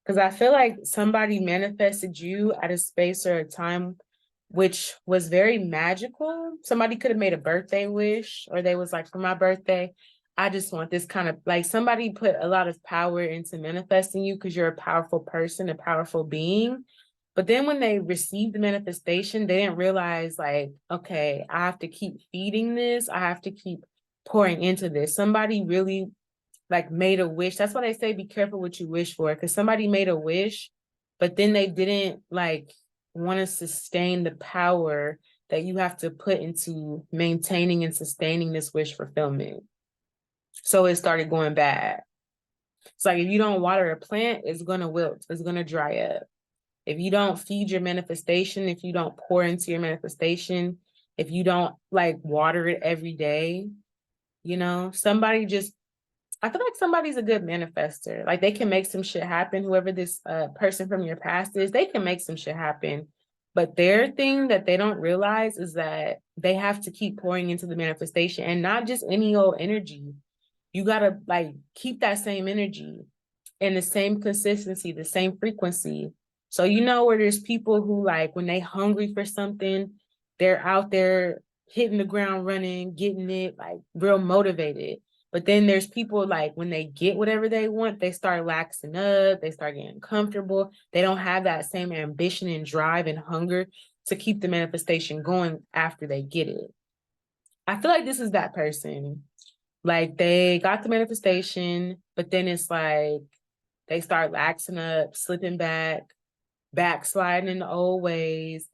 Because I feel like somebody manifested you at a space or a time which was very magical. Somebody could have made a birthday wish, or they was like, for my birthday, I just want this kind of, like somebody put a lot of power into manifesting you because you're a powerful person, a powerful being. But then when they received the manifestation, they didn't realize like, okay, I have to keep feeding this. I have to keep pouring into this. Somebody really like made a wish. That's why they say be careful what you wish for, because somebody made a wish, but then they didn't like want to sustain the power that you have to put into maintaining and sustaining this wish fulfillment. So it started going bad. It's like if you don't water a plant, it's going to wilt, it's going to dry up. If you don't feed your manifestation, if you don't pour into your manifestation, if you don't like water it every day, you know, somebody just, I feel like somebody's a good manifester. Like they can make some shit happen. Whoever this person from your past is, they can make some shit happen. But their thing that they don't realize is that they have to keep pouring into the manifestation, and not just any old energy. You gotta like keep that same energy and the same consistency, the same frequency. So you know where there's people who like when they hungry for something, they're out there hitting the ground running, getting it like real motivated. But then there's people like when they get whatever they want, they start laxing up, they start getting comfortable. They don't have that same ambition and drive and hunger to keep the manifestation going after they get it. I feel like this is that person. Like they got the manifestation, but then it's like they start laxing up, slipping back, backsliding in the old ways,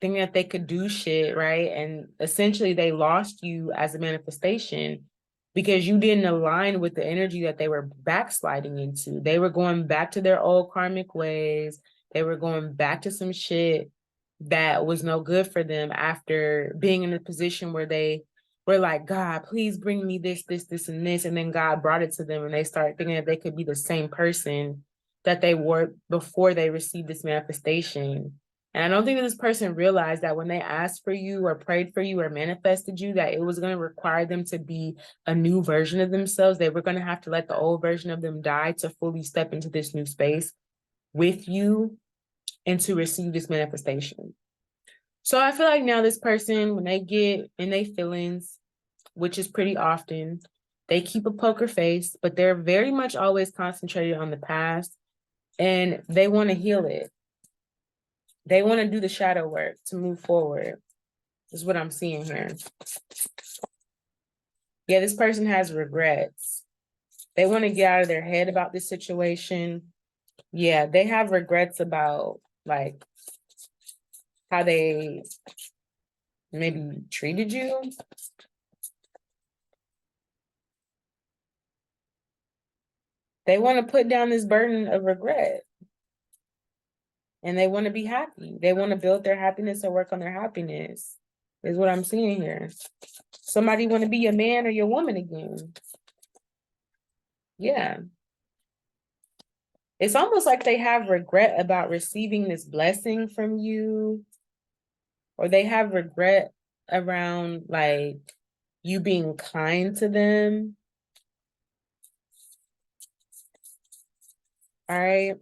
thinking that they could do shit, right? And essentially they lost you as a manifestation because you didn't align with the energy that they were backsliding into. They were going back to their old karmic ways. They were going back to some shit that was no good for them after being in a position where they were like, God, please bring me this, this, this, and this. And then God brought it to them and they started thinking that they could be the same person that they were before they received this manifestation. And I don't think that this person realized that when they asked for you or prayed for you or manifested you, that it was going to require them to be a new version of themselves. They were going to have to let the old version of them die to fully step into this new space with you and to receive this manifestation. So I feel like now this person, when they get in their feelings, which is pretty often, they keep a poker face, but they're very much always concentrated on the past and they want to heal it. They want to do the shadow work to move forward, is what I'm seeing here. Yeah, this person has regrets. They want to get out of their head about this situation. Yeah, they have regrets about like how they maybe treated you. They want to put down this burden of regret and they want to be happy. They want to build their happiness or work on their happiness, is what I'm seeing here. Somebody want to be your man or your woman again. Yeah. It's almost like they have regret about receiving this blessing from you, or they have regret around like you being kind to them. All right.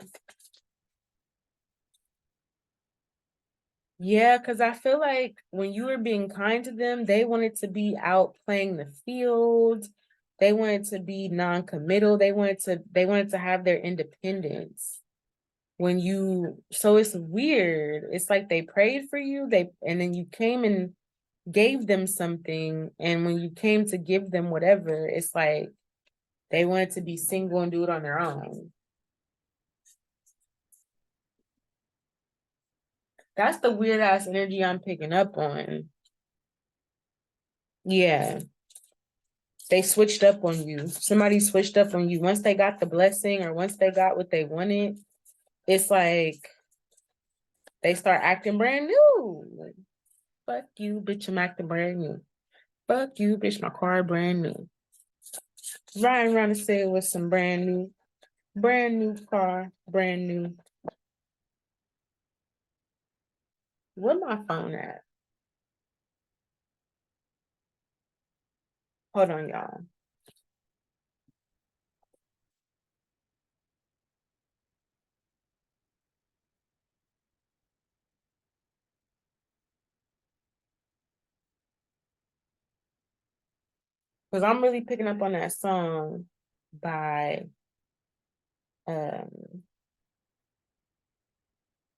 Yeah, because I feel like when you were being kind to them, they wanted to be out playing the field. They wanted to be non-committal. They wanted to have their independence. So it's weird. It's like they prayed for you, and then you came and gave them something, and when you came to give them whatever, it's like they wanted to be single and do it on their own. That's the weird ass energy I'm picking up on. Yeah. They switched up on you. Somebody switched up on you. Once they got the blessing or once they got what they wanted, it's like they start acting brand new. Like, fuck you, bitch, I'm acting brand new. Fuck you, bitch, my car brand new. Riding around the city with some brand new car, brand new. Where my phone at? Hold on, y'all. Because I'm really picking up on that song by um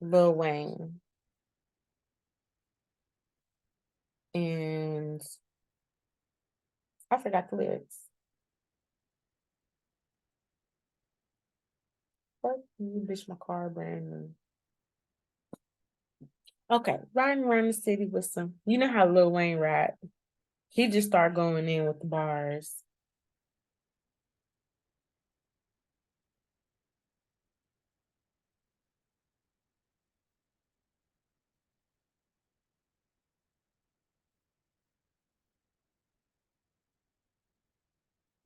Lil Wayne. And I forgot the lyrics. Fuck you, bitch, my car brand new. Okay, riding around the city with some, you know how Lil Wayne rap. He just started going in with the bars.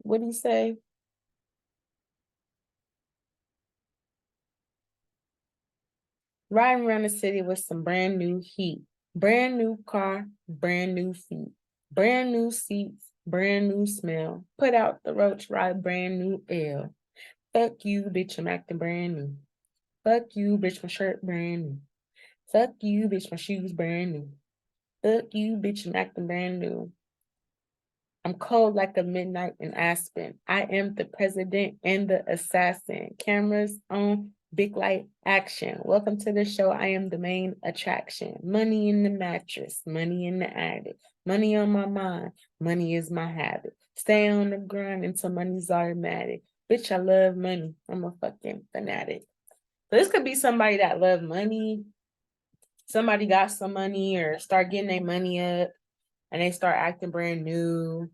What'd he say? Riding around the city with some brand new heat, brand new car, brand new feet, brand new seats, brand new smell. Put out the roach, ride brand new L. Fuck you, bitch, I'm acting brand new. Fuck you, bitch, my shirt brand new. Fuck you, bitch, my shoes brand new. Fuck you, bitch, I'm acting brand new. I'm cold like a midnight in Aspen. I am the president and the assassin. Cameras on, big light action. Welcome to the show. I am the main attraction. Money in the mattress, money in the attic, money on my mind. Money is my habit. Stay on the grind until money's automatic. Bitch, I love money. I'm a fucking fanatic. So this could be somebody that love money. Somebody got some money or start getting their money up and they start acting brand new.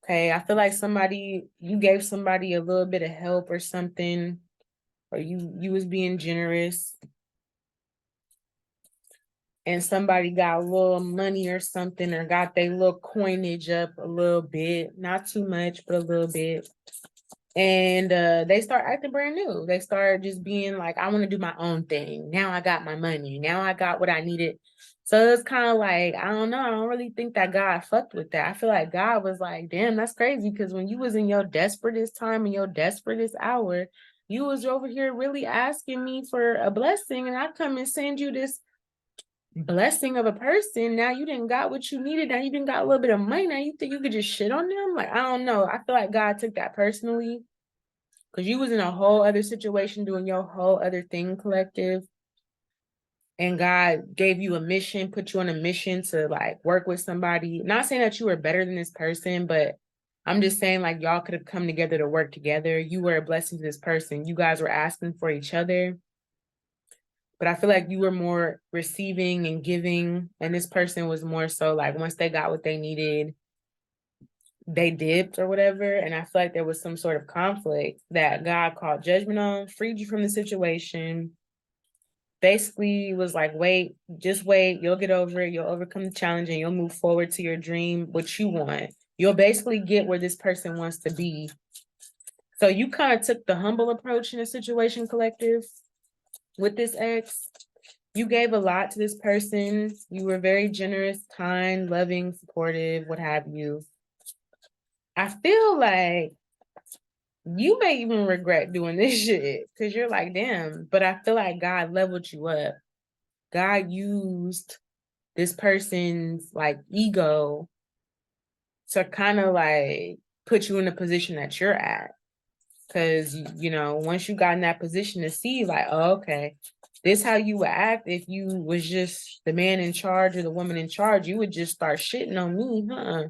Okay, I feel like you gave somebody a little bit of help or something, or you was being generous, and somebody got a little money or something, or got their little coinage up a little bit, not too much, but a little bit. And they start acting brand new. They start just being like, I want to do my own thing. Now I got my money. Now I got what I needed. So it's kind of like, I don't know. I don't really think that God fucked with that. I feel like God was like, damn, that's crazy. Because when you was in your desperatest time and your desperatest hour, you was over here really asking me for a blessing. And I come and send you this blessing of a person. Now you didn't got what you needed. Now you didn't got a little bit of money. Now you think you could just shit on them? Like, I don't know. I feel like God took that personally. Because you was in a whole other situation doing your whole other thing, collective. And God gave you a mission, put you on a mission to like work with somebody. Not saying that you were better than this person, but I'm just saying like y'all could have come together to work together. You were a blessing to this person. You guys were asking for each other. But I feel like you were more receiving and giving. And this person was more so like once they got what they needed, they dipped or whatever. And I feel like there was some sort of conflict that God called judgment on, freed you from the situation. Basically was like, wait, just wait. You'll get over it. You'll overcome the challenge and you'll move forward to your dream, what you want. You'll basically get where this person wants to be. So you kind of took the humble approach in the situation, collective, with this ex. You gave a lot to this person. You were very generous, kind, loving, supportive, what have you. I feel like you may even regret doing this shit because you're like, damn, but I feel like God leveled you up. God used this person's like ego to kind of like put you in the position that you're at. Because, you know, once you got in that position to see like, oh, okay, this how you would act if you was just the man in charge or the woman in charge, you would just start shitting on me, huh?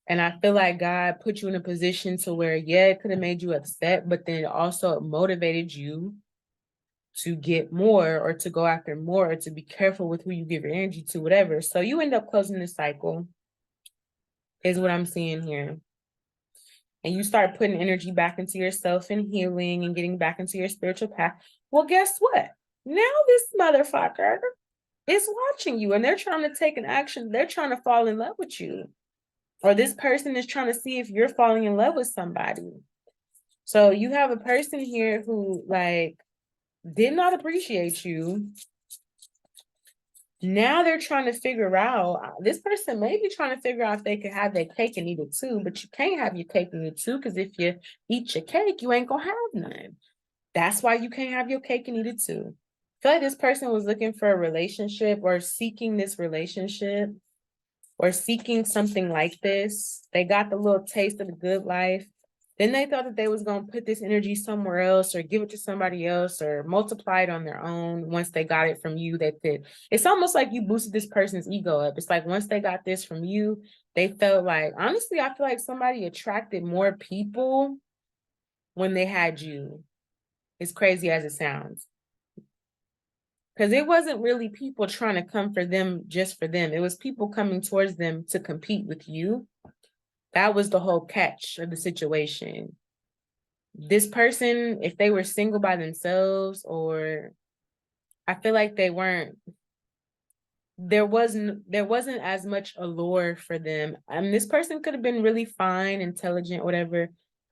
And I feel like God put you in a position to where, yeah, it could have made you upset, but then also it motivated you to get more or to go after more or to be careful with who you give your energy to, whatever. So you end up closing the cycle, is what I'm seeing here. And you start putting energy back into yourself and healing and getting back into your spiritual path. Well, guess what? Now this motherfucker is watching you and they're trying to take an action. They're trying to fall in love with you. Or this person is trying to see if you're falling in love with somebody. So you have a person here who like did not appreciate you. Now they're trying to figure out, this person may be trying to figure out if they could have their cake and eat it too, but you can't have your cake and eat it too, because if you eat your cake, you ain't gonna have none. That's why you can't have your cake and eat it too. I feel like this person was looking for a relationship or seeking this relationship or seeking something like this. They got the little taste of the good life. Then they thought that they was going to put this energy somewhere else or give it to somebody else or multiply it on their own. Once they got it from you, they could. It's almost like you boosted this person's ego up. It's like once they got this from you, they felt like, honestly, I feel like somebody attracted more people when they had you. As crazy as it sounds. Because it wasn't really people trying to come for them just for them. It was people coming towards them to compete with you. That was the whole catch of the situation. This person, if they were single by themselves, or I feel like they weren't, there wasn't as much allure for them. This person could have been really fine, intelligent, whatever,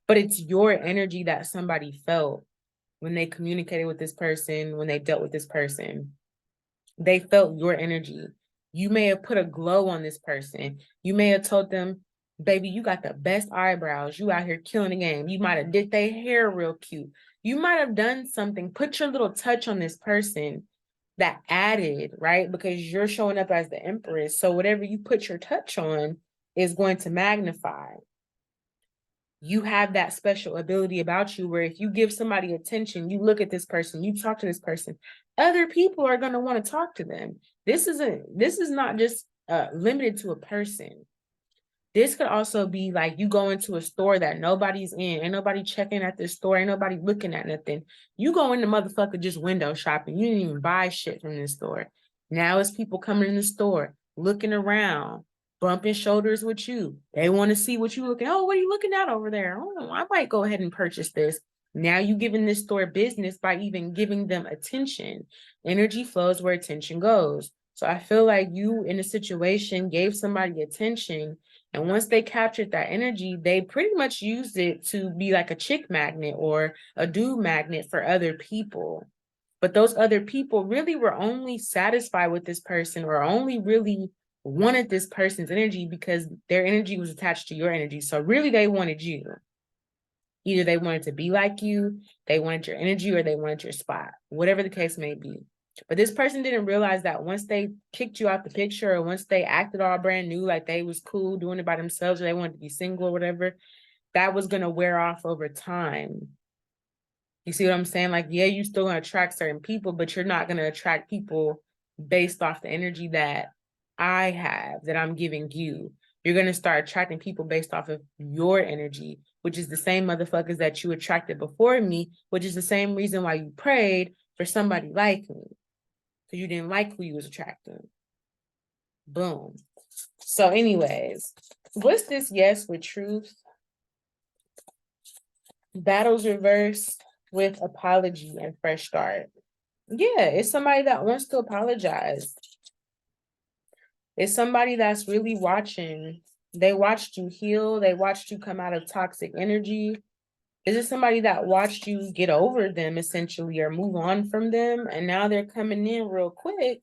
but it's your energy that somebody felt. when they communicated with this person, when they dealt with this person. They felt your energy. You may have put a glow on this person. You may have told them, baby, you got the best eyebrows. You out here killing the game. You might have did their hair real cute. You might have done something, put your little touch on this person that added, right? Because you're showing up as the empress. So whatever you put your touch on is going to magnify. You have that special ability about you where if you give somebody attention, you look at this person, you talk to this person, other people are going to want to talk to them. This is not just limited to a person. This could also be like you go into a store that nobody's in, ain't nobody checking at this store, ain't nobody looking at nothing. You go in the motherfucker just window shopping. You didn't even buy shit from this store. Now it's people coming in the store, looking around, bumping shoulders with you. They want to see what you looking. Oh, what are you looking at over there? Oh, I might go ahead and purchase this. Now you giving this store business by even giving them attention. Energy flows where attention goes. So I feel like you in a situation gave somebody attention, and once they captured that energy, they pretty much used it to be like a chick magnet or a dude magnet for other people. But those other people really were only satisfied with this person or only really wanted this person's energy because their energy was attached to your energy. So really they wanted you. Either they wanted to be like you, they wanted your energy, or they wanted your spot, whatever the case may be. But this person didn't realize that once they kicked you out the picture or once they acted all brand new, like they was cool doing it by themselves or they wanted to be single or whatever, that was going to wear off over time. You see what I'm saying? Like, yeah, you're still going to attract certain people, but you're not going to attract people based off the energy that I have, that I'm giving you. You're going to start attracting people based off of your energy, which is the same motherfuckers that you attracted before me, which is the same reason why you prayed for somebody like me, because you didn't like who you was attracting. Boom. So anyways, what's this yes with truth? Battles reversed with apology and fresh start. Yeah, it's somebody that wants to apologize. It's somebody that's really watching. They watched you heal. They watched you come out of toxic energy. Is it somebody that watched you get over them essentially or move on from them? And now they're coming in real quick,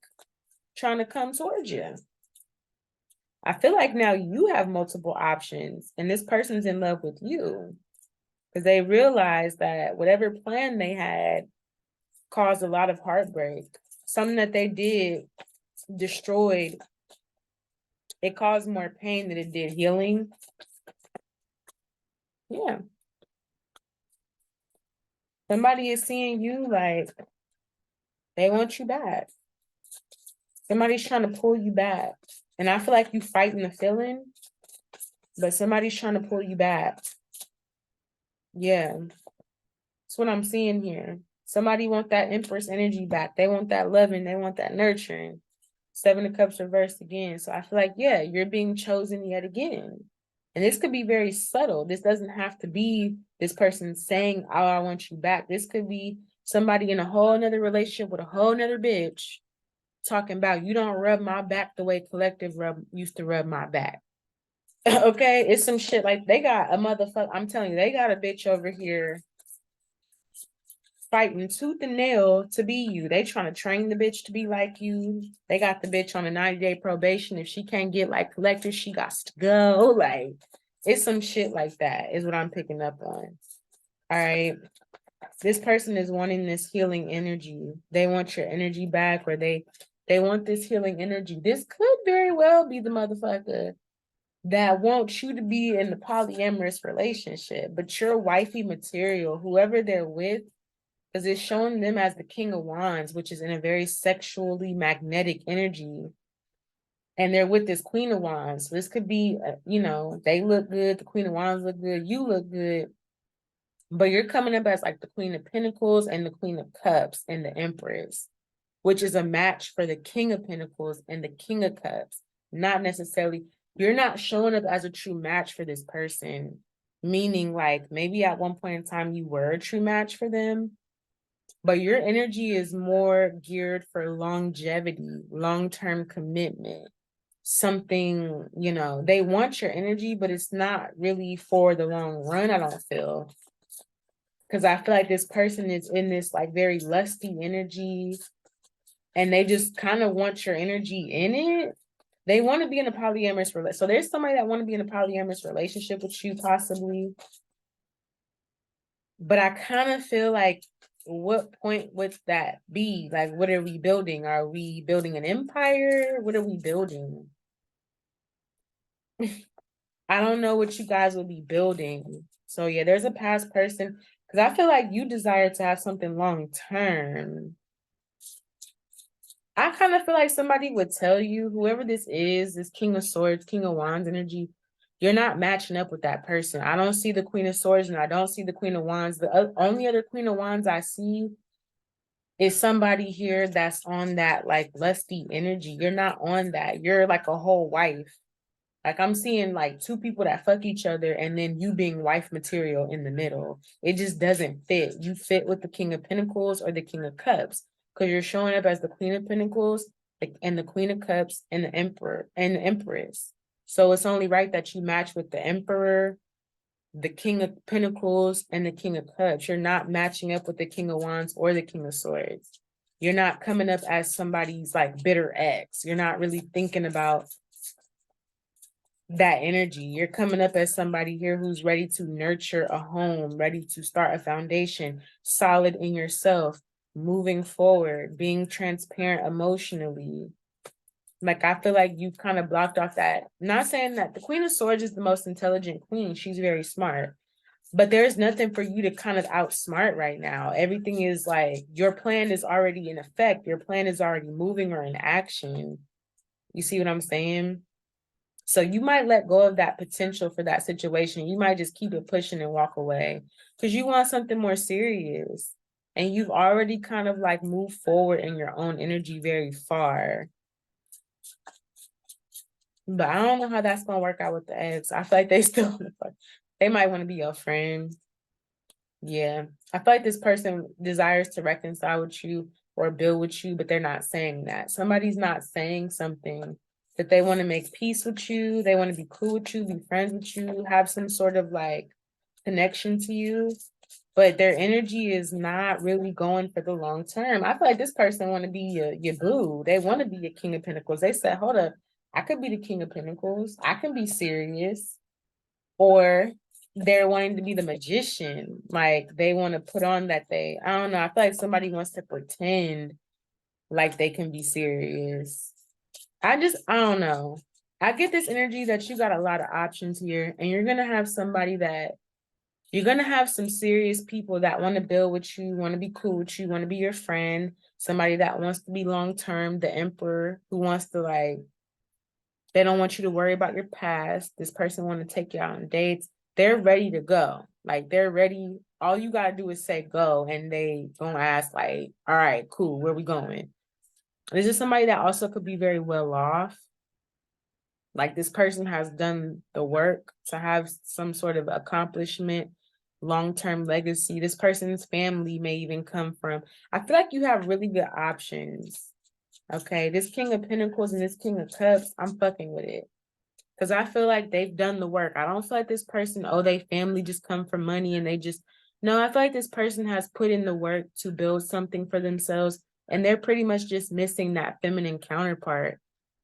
trying to come towards you. I feel like now you have multiple options and this person's in love with you because they realize that whatever plan they had caused a lot of heartbreak. Something that they did destroyed. It caused more pain than it did healing. Yeah. Somebody is seeing you like they want you back. Somebody's trying to pull you back. And I feel like you fighting the feeling, but somebody's trying to pull you back. Yeah. That's what I'm seeing here. Somebody want that Empress energy back. They want that loving. They want that nurturing. 7 of Cups reversed again. So I feel like, yeah, you're being chosen yet again. And this could be very subtle. This doesn't have to be this person saying, oh, I want you back. This could be somebody in a whole nother relationship with a whole nother bitch talking about, you don't rub my back the way Collective used to rub my back. Okay, it's some shit like they got a motherfucker. I'm telling you, they got a bitch over here fighting tooth and nail to be you. They trying to train the bitch to be like you. They got the bitch on a 90-day probation. If she can't get like Collective, she got to go. Like, it's some shit like that is what I'm picking up on. All right. This person is wanting this healing energy. They want your energy back, or they want this healing energy. This could very well be the motherfucker that wants you to be in the polyamorous relationship, but you're wifey material, whoever they're with, because it's showing them as the King of Wands, which is in a very sexually magnetic energy. And they're with this Queen of Wands. So this could be, they look good. The Queen of Wands look good. You look good. But you're coming up as like the Queen of Pentacles and the Queen of Cups and the Empress, which is a match for the King of Pentacles and the King of Cups. Not necessarily, you're not showing up as a true match for this person. Meaning like maybe at one point in time you were a true match for them, but your energy is more geared for longevity, long-term commitment. Something, they want your energy, but it's not really for the long run, I don't feel. Because I feel like this person is in this like very lusty energy and they just kind of want your energy in it. They want to be in a polyamorous relationship. So there's somebody that want to be in a polyamorous relationship with you possibly. But I kind of feel like, what point would that be? Like, what are we building? Are we building an empire? What are we building? I don't know what you guys would be building. So yeah, there's a past person because I feel like you desire to have something long term. I kind of feel like somebody would tell you, whoever this is, this King of Swords, King of Wands energy, you're not matching up with that person. I don't see the Queen of Swords and I don't see the Queen of Wands. The only other Queen of Wands I see is somebody here that's on that like lusty energy. You're not on that. You're like a whole wife. Like I'm seeing like two people that fuck each other and then you being wife material in the middle. It just doesn't fit. You fit with the King of Pentacles or the King of Cups because you're showing up as the Queen of Pentacles and the Queen of Cups and the Emperor and the Empress. So it's only right that you match with the Emperor, the King of Pentacles, and the King of Cups. You're not matching up with the King of Wands or the King of Swords. You're not coming up as somebody's like bitter ex. You're not really thinking about that energy. You're coming up as somebody here who's ready to nurture a home, ready to start a foundation, solid in yourself, moving forward, being transparent emotionally. Like I feel like you've kind of blocked off that. Not saying that the Queen of Swords is the most intelligent queen. She's very smart. But there's nothing for you to kind of outsmart right now. Everything is like your plan is already in effect. Your plan is already moving or in action. You see what I'm saying? So you might let go of that potential for that situation. You might just keep it pushing and walk away because you want something more serious. And you've already kind of like moved forward in your own energy very far. But I don't know how that's gonna work out with the ex. I feel like they still they might want to be your friend. Yeah. I feel like this person desires to reconcile with you or build with you, but they're not saying that. Somebody's not saying something that they want to make peace with you. They want to be cool with you, be friends with you, have some sort of like connection to you. But their energy is not really going for the long term. I feel like this person want to be your boo. They want to be your King of Pentacles. They said, hold up, I could be the King of Pentacles. I can be serious. Or they're wanting to be the magician. Like they want to put on that I don't know. I feel like somebody wants to pretend like they can be serious. I don't know. I get this energy that you got a lot of options here, and you're going to have somebody that you're going to have some serious people that want to build with you, want to be cool with you, want to be your friend, somebody that wants to be long term, the Emperor who wants to like, they don't want you to worry about your past. This person want to take you out on dates. They're ready to go. Like they're ready. All you gotta do is say go, and they gonna ask like, all right, cool, where we going? This is somebody that also could be very well off. Like this person has done the work to have some sort of accomplishment, long-term legacy. This person's family may even come from. I feel like you have really good options. Okay, this King of Pentacles and this King of Cups, I'm fucking with it. Because I feel like they've done the work. I don't feel like this person, oh, they family just come from money and they just, no, I feel like this person has put in the work to build something for themselves and they're pretty much just missing that feminine counterpart.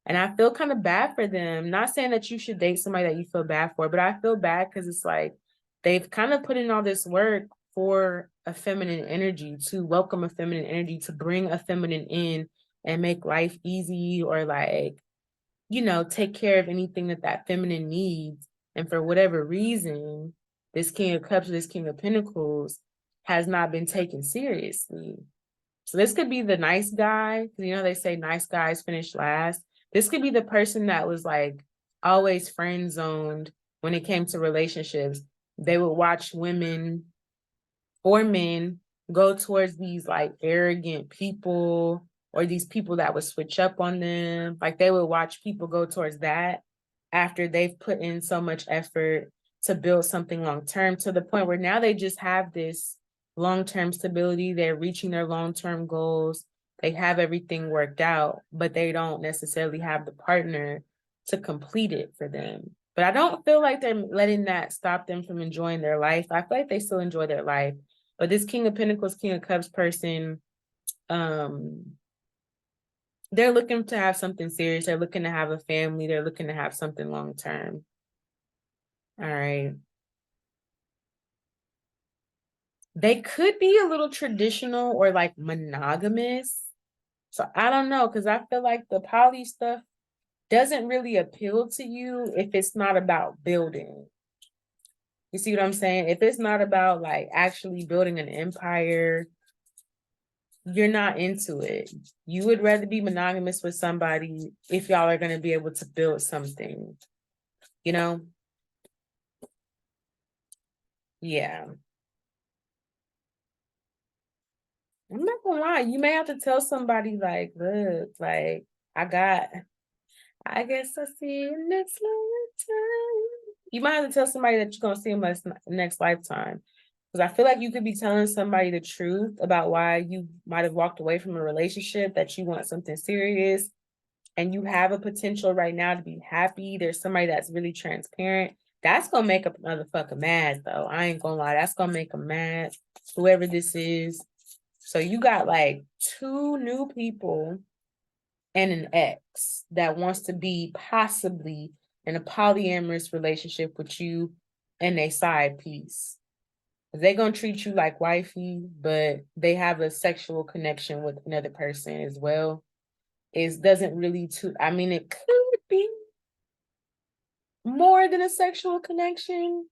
And I feel kind of bad for them. Not saying that you should date somebody that you feel bad for, but I feel bad because it's like they've kind of put in all this work for a feminine energy, to welcome a feminine energy, to bring a feminine in and make life easy or like, take care of anything that feminine needs. And for whatever reason, this King of Cups, this King of Pentacles has not been taken seriously. So this could be the nice guy. They say nice guys finish last. This could be the person that was like always friend zoned when it came to relationships. They would watch women or men go towards these like arrogant people or these people that would switch up on them. Like they would watch people go towards that after they've put in so much effort to build something long term, to the point where now they just have this long-term stability. They're reaching their long-term goals. They have everything worked out, but they don't necessarily have the partner to complete it for them. But I don't feel like they're letting that stop them from enjoying their life. I feel like they still enjoy their life. But this King of Pentacles, King of Cups person, they're looking to have something serious. They're looking to have a family. They're looking to have something long term. All right. They could be a little traditional or like monogamous. So I don't know, because I feel like the poly stuff doesn't really appeal to you if it's not about building. You see what I'm saying? If it's not about like actually building an empire, you're not into it. You would rather be monogamous with somebody if y'all are going to be able to build something, you know? Yeah. I'm not gonna lie, you may have to tell somebody like, look, like I guess I'll see you next lifetime. You might have to tell somebody that you're gonna see them next lifetime. Because I feel like you could be telling somebody the truth about why you might have walked away from a relationship, that you want something serious, and you have a potential right now to be happy. There's somebody that's really transparent. That's gonna make a motherfucker mad, though. I ain't gonna lie, that's gonna make them mad, whoever this is. So you got like 2 new people and an ex that wants to be possibly in a polyamorous relationship with you and a side piece. They're gonna treat you like wifey, but they have a sexual connection with another person as well. It doesn't really I mean, it could be more than a sexual connection,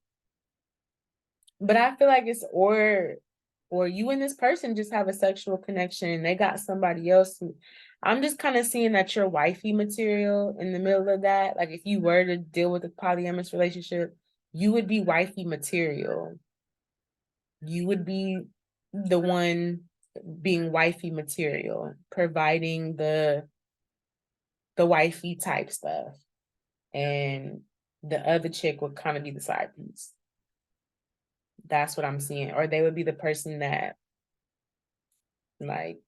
but I feel like it's or you and this person just have a sexual connection and they got somebody else who, I'm just kind of seeing that you're wifey material in the middle of that. Like if you were to deal with a polyamorous relationship, you would be wifey material. You would be the one being wifey material, providing the wifey type stuff. And the other chick would kind of be the side piece. That's what I'm seeing. Or they would be the person that, like,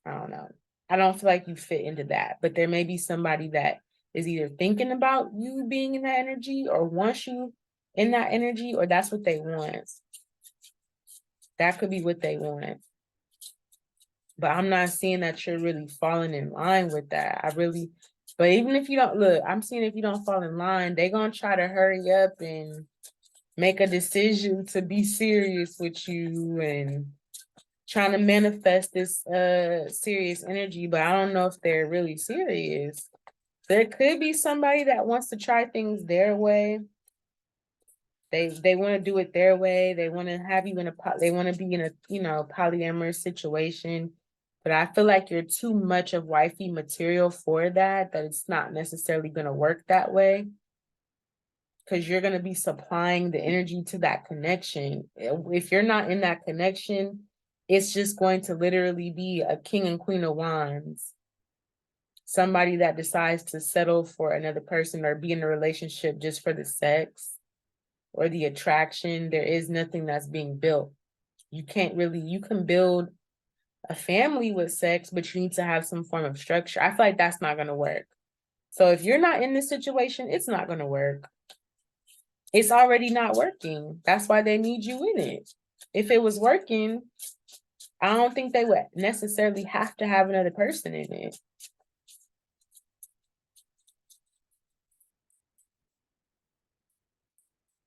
I don't know. I don't feel like you fit into that, but there may be somebody that is either thinking about you being in that energy or wants you in that energy, or that's what they want. That could be what they want. But I'm not seeing that you're really falling in line with that. But even if you don't, look, I'm seeing if you don't fall in line, they're going to try to hurry up and make a decision to be serious with you and trying to manifest this serious energy, but I don't know if they're really serious. There could be somebody that wants to try things their way. They want to do it their way. They want to have you they want to be in a, polyamorous situation. But I feel like you're too much of wifey material for that it's not necessarily going to work that way. Because you're going to be supplying the energy to that connection. If you're not in that connection, it's just going to literally be a king and queen of wands. Somebody that decides to settle for another person or be in a relationship just for the sex or the attraction. There is nothing that's being built. You can build a family with sex, but you need to have some form of structure. I feel like that's not going to work. So if you're not in this situation, it's not going to work. It's already not working. That's why they need you in it. If it was working, I don't think they would necessarily have to have another person in it.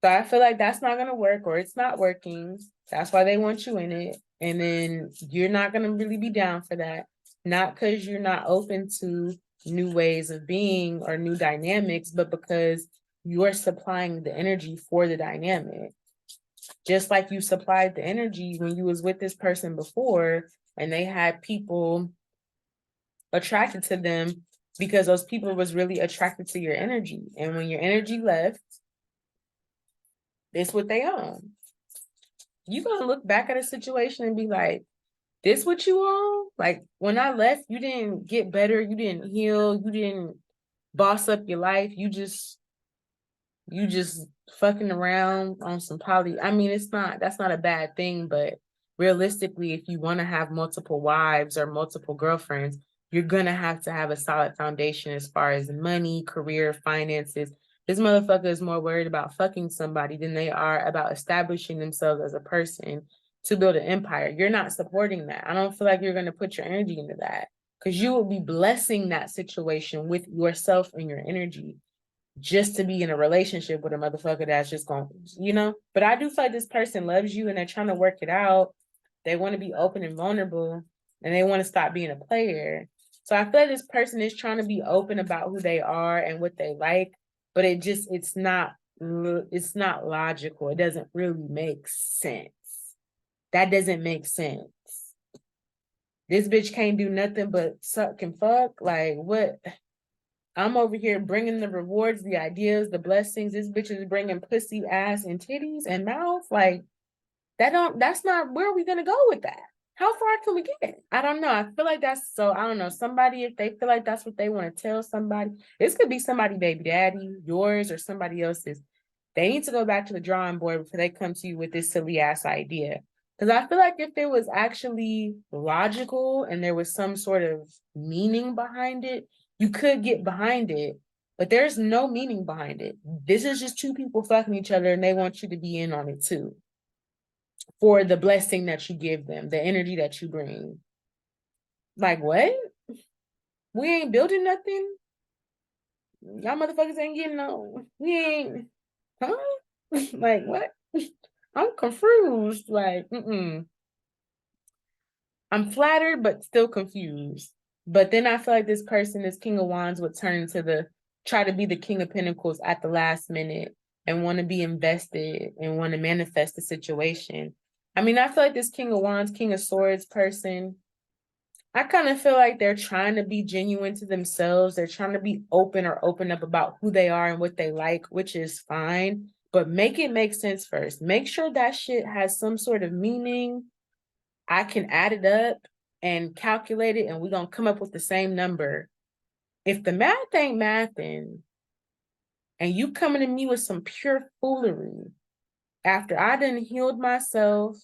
So I feel like that's not going to work, or it's not working. That's why they want you in it. And then you're not going to really be down for that. Not because you're not open to new ways of being or new dynamics, but because you're supplying the energy for the dynamic. Just like you supplied the energy when you was with this person before and they had people attracted to them because those people was really attracted to your energy. And when your energy left, this what they own. You gonna look back at a situation and be like, this what you own? Like when I left, you didn't get better, you didn't heal, you didn't boss up your life, you just fucking around on some poly. I mean, that's not a bad thing, but realistically, if you want to have multiple wives or multiple girlfriends, you're gonna have to have a solid foundation as far as money, career, finances. This motherfucker is more worried about fucking somebody than they are about establishing themselves as a person to build an empire. You're not supporting that. I don't feel like you're going to put your energy into that, because you will be blessing that situation with yourself and your energy just to be in a relationship with a motherfucker that's just going, you know? But I do feel like this person loves you and they're trying to work it out. They want to be open and vulnerable, and they want to stop being a player. So I feel like this person is trying to be open about who they are and what they like, but it's not logical. It doesn't really make sense. That doesn't make sense. This bitch can't do nothing but suck and fuck. Like, what? I'm over here bringing the rewards, the ideas, the blessings. This bitch is bringing pussy, ass, and titties and mouth. Like, that's not, where are we gonna go with that? How far can we get? I don't know. I feel like I don't know. Somebody, if they feel like that's what they want to tell somebody, this could be somebody, baby daddy, yours, or somebody else's. They need to go back to the drawing board before they come to you with this silly ass idea. Because I feel like if it was actually logical and there was some sort of meaning behind it, you could get behind it. But there's no meaning behind it. This is just two people fucking each other, and they want you to be in on it too, for the blessing that you give them, the energy that you bring. Like, what? We ain't building nothing. Y'all motherfuckers ain't getting no. We ain't. Huh? Like, what? I'm confused. Like, I'm flattered, but still confused. But then I feel like this person, this King of Wands, would turn into try to be the King of Pentacles at the last minute and want to be invested and want to manifest the situation. I mean, I feel like this King of Wands, King of Swords person, I kind of feel like they're trying to be genuine to themselves. They're trying to be open up about who they are and what they like, which is fine. But make it make sense first. Make sure that shit has some sort of meaning. I can add it up and calculate it, and we're going to come up with the same number. If the math ain't mathing, and you coming to me with some pure foolery, after I done healed myself,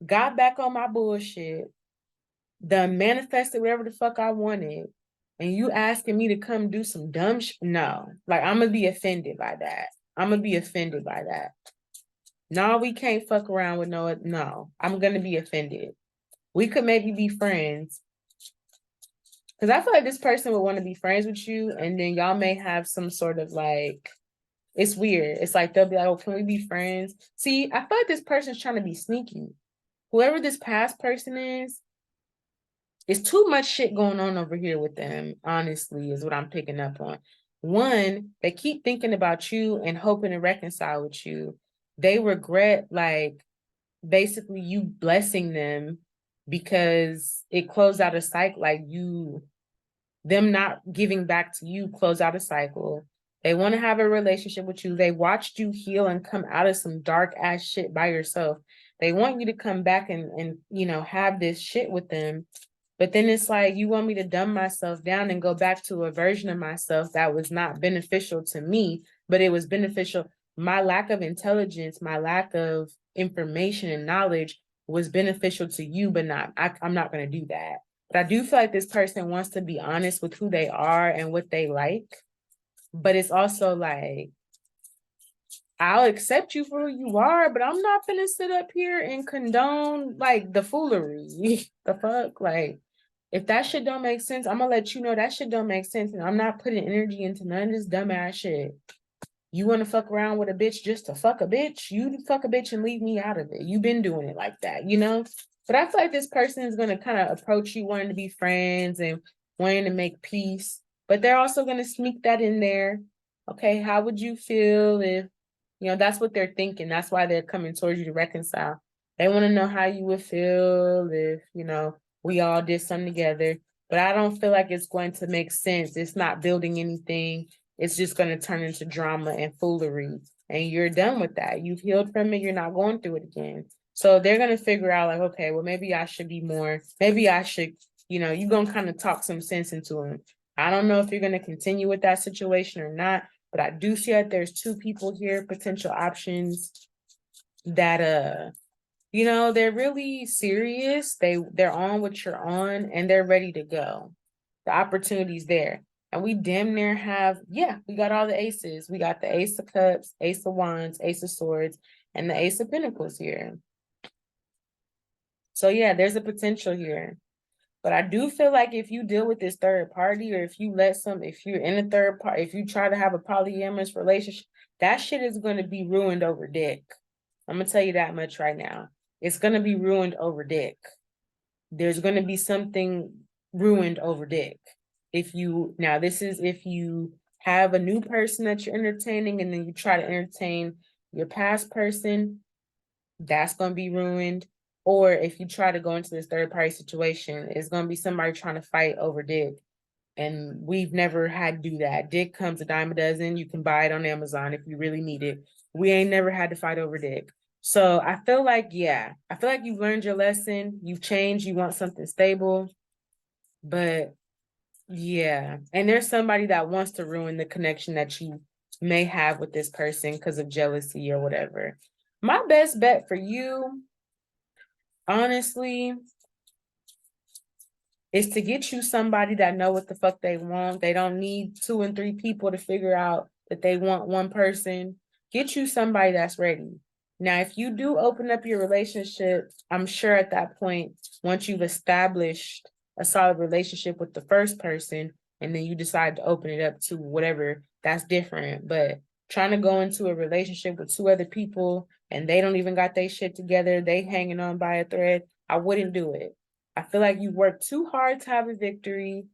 got back on my bullshit, done manifested whatever the fuck I wanted, and you asking me to come do some dumb shit, no. Like, I'm going to be offended by that. No, we can't fuck around with no. I'm going to be offended. We could maybe be friends. Because I feel like this person would want to be friends with you, and then y'all may have some sort of like, it's weird. It's like they'll be like, oh, can we be friends? See, I feel like this person's trying to be sneaky. Whoever this past person is, it's too much shit going on over here with them, honestly, is what I'm picking up on. One, they keep thinking about you and hoping to reconcile with you. They regret, like, basically you blessing them because it closed out a cycle, like them not giving back to you close out a cycle. They want to have a relationship with you. They watched you heal and come out of some dark ass shit by yourself. They want you to come back and have this shit with them. But then it's like, you want me to dumb myself down and go back to a version of myself that was not beneficial to me, but it was beneficial. My lack of intelligence, my lack of information and knowledge was beneficial to you, but I'm not going to do that. But I do feel like this person wants to be honest with who they are and what they like. But it's also like, I'll accept you for who you are, but I'm not gonna sit up here and condone like the foolery. The fuck? Like, if that shit don't make sense, I'm gonna let you know that shit don't make sense. And I'm not putting energy into none of this dumbass shit. You want to fuck around with a bitch just to fuck a bitch? You fuck a bitch and leave me out of it. You've been doing it like that, But I feel like this person is going to kind of approach you wanting to be friends and wanting to make peace. But they're also going to sneak that in there. Okay, how would you feel if, that's what they're thinking. That's why they're coming towards you to reconcile. They want to know how you would feel if, we all did something together. But I don't feel like it's going to make sense. It's not building anything. It's just going to turn into drama and foolery. And you're done with that. You've healed from it. You're not going through it again. So they're going to figure out like, okay, well, maybe I should be more, maybe I should, you're going to kind of talk some sense into them. I don't know if you're going to continue with that situation or not, but I do see that there's two people here, potential options that, they're really serious. They're on what you're on and they're ready to go. The opportunity's there. And we damn near we got all the aces. We got the Ace of Cups, Ace of Wands, Ace of Swords, and the Ace of Pentacles here. So yeah, there's a potential here. But I do feel like if you deal with this third party, or if you're in a third party, if you try to have a polyamorous relationship, that shit is going to be ruined over dick. I'm going to tell you that much right now. It's going to be ruined over dick. There's going to be something ruined over dick. This is if you have a new person that you're entertaining and then you try to entertain your past person, that's going to be ruined. Or if you try to go into this third party situation, it's going to be somebody trying to fight over dick. And we've never had to do that. Dick comes a dime a dozen. You can buy it on Amazon if you really need it. We ain't never had to fight over dick. So I feel like you've learned your lesson. You've changed. You want something stable. But yeah. And there's somebody that wants to ruin the connection that you may have with this person because of jealousy or whatever. My best bet for you, honestly, is to get you somebody that know what the fuck they want. They don't need 2 and 3 people to figure out that they want one person. Get you somebody that's ready. Now, if you do open up your relationship, I'm sure at that point, once you've established a solid relationship with the first person, and then you decide to open it up to whatever, that's different. But trying to go into a relationship with 2 other people and they don't even got their shit together, they hanging on by a thread, I wouldn't do it. I feel like you worked too hard to have a victory,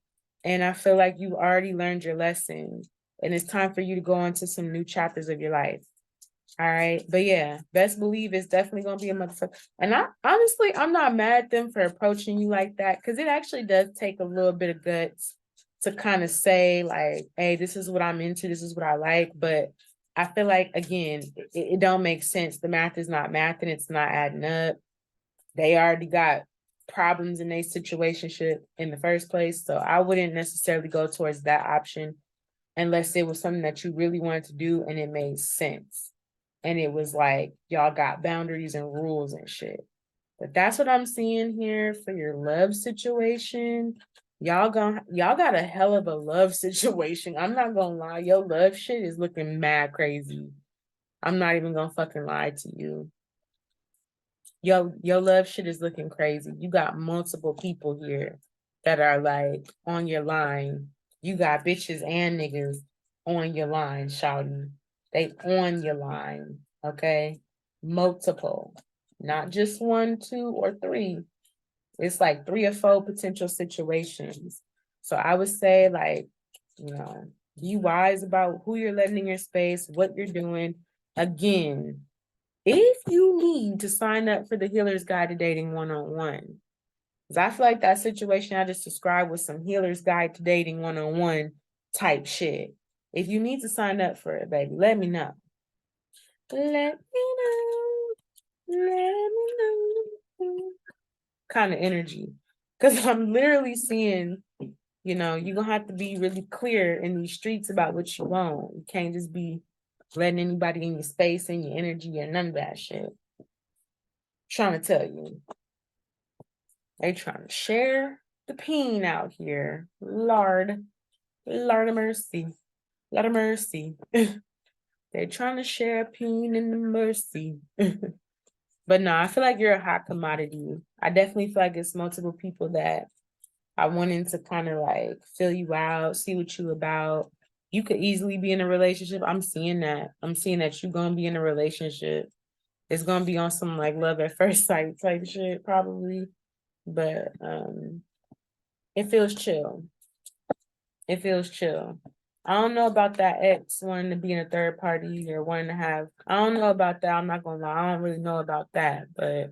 and I feel like you already learned your lesson, and it's time for you to go on to some new chapters of your life. All right. But yeah, best believe it's definitely gonna be a motherfucker. And I'm not mad at them for approaching you like that, because it actually does take a little bit of guts to kind of say, like, hey, this is what I'm into, this is what I like. But I feel like, again, it don't make sense. The math is not math and it's not adding up. They already got problems in their situationship in the first place. So I wouldn't necessarily go towards that option unless it was something that you really wanted to do and it made sense. And it was like, y'all got boundaries and rules and shit. But that's what I'm seeing here for your love situation. Y'all got a hell of a love situation. I'm not gonna lie, your love shit is looking mad crazy. I'm not even gonna fucking lie to you. Your love shit is looking crazy. You got multiple people here that are like on your line. You got bitches and niggas on your line, shouting. They on your line, okay? Multiple, not just 1, 2, or 3. It's like 3 or 4 potential situations. So I would say, like, be wise about who you're letting in your space, what you're doing. Again, if you need to sign up for the Healer's Guide to Dating 101, because I feel like that situation I just described was some Healer's Guide to Dating 101 type shit. If you need to sign up for it, baby, let me know. Let me know. Let me know. Kind of energy. Because I'm literally seeing, you're going to have to be really clear in these streets about what you want. You can't just be letting anybody in your space and your energy and none of that shit. Trying to tell you. They trying to share the peen out here. Lord of mercy. Lord of mercy. They trying to share a peen in the mercy. But no, I feel like you're a hot commodity. I definitely feel like it's multiple people that I wanted to kind of like fill you out, see what you about. You could easily be in a relationship. I'm seeing that. I'm seeing that you're gonna be in a relationship. It's gonna be on some like love at first sight type shit, probably. But it feels chill. It feels chill. I don't know about that ex wanting to be in a third party or wanting to have. I don't know about that. I'm not gonna lie. I don't really know about that. But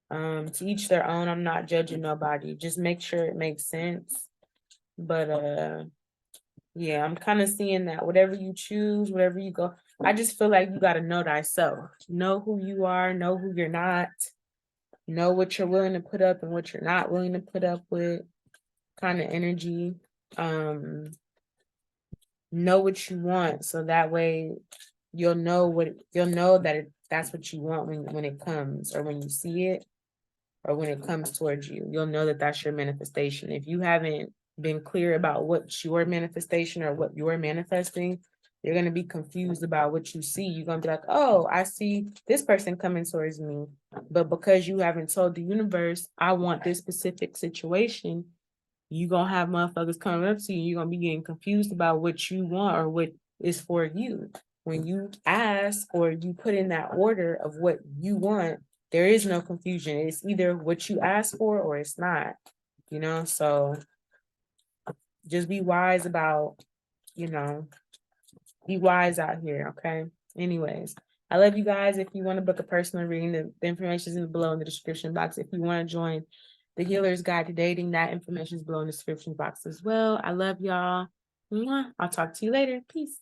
to each their own. I'm not judging nobody. Just make sure it makes sense. But yeah, I'm kind of seeing that whatever you choose, whatever you go, I just feel like you gotta know thyself. Know who you are, know who you're not, know what you're willing to put up and what you're not willing to put up with, kind of energy. Know what you want, so that way you'll know that that's what you want when it comes, or when you see it, or when it comes towards you. You'll know that that's your manifestation. If you haven't been clear about what your manifestation or what you're manifesting, You're going to be confused about what you see. You're going to be like, oh, I see this person coming towards me. But because you haven't told the universe, I want this specific situation, you're going to have motherfuckers coming up to you. You're going to be getting confused about what you want or what is for you. When you ask or you put in that order of what you want, there is no confusion. It's either what you ask for or it's not, you know? So just be wise about, you know, be wise out here, okay? Anyways, I love you guys. If you want to book a personal reading, the information is below in the description box. If you want to join the Healer's Guide to Dating, that information is below in the description box as well. I love y'all. Mwah. I'll talk to you later. Peace.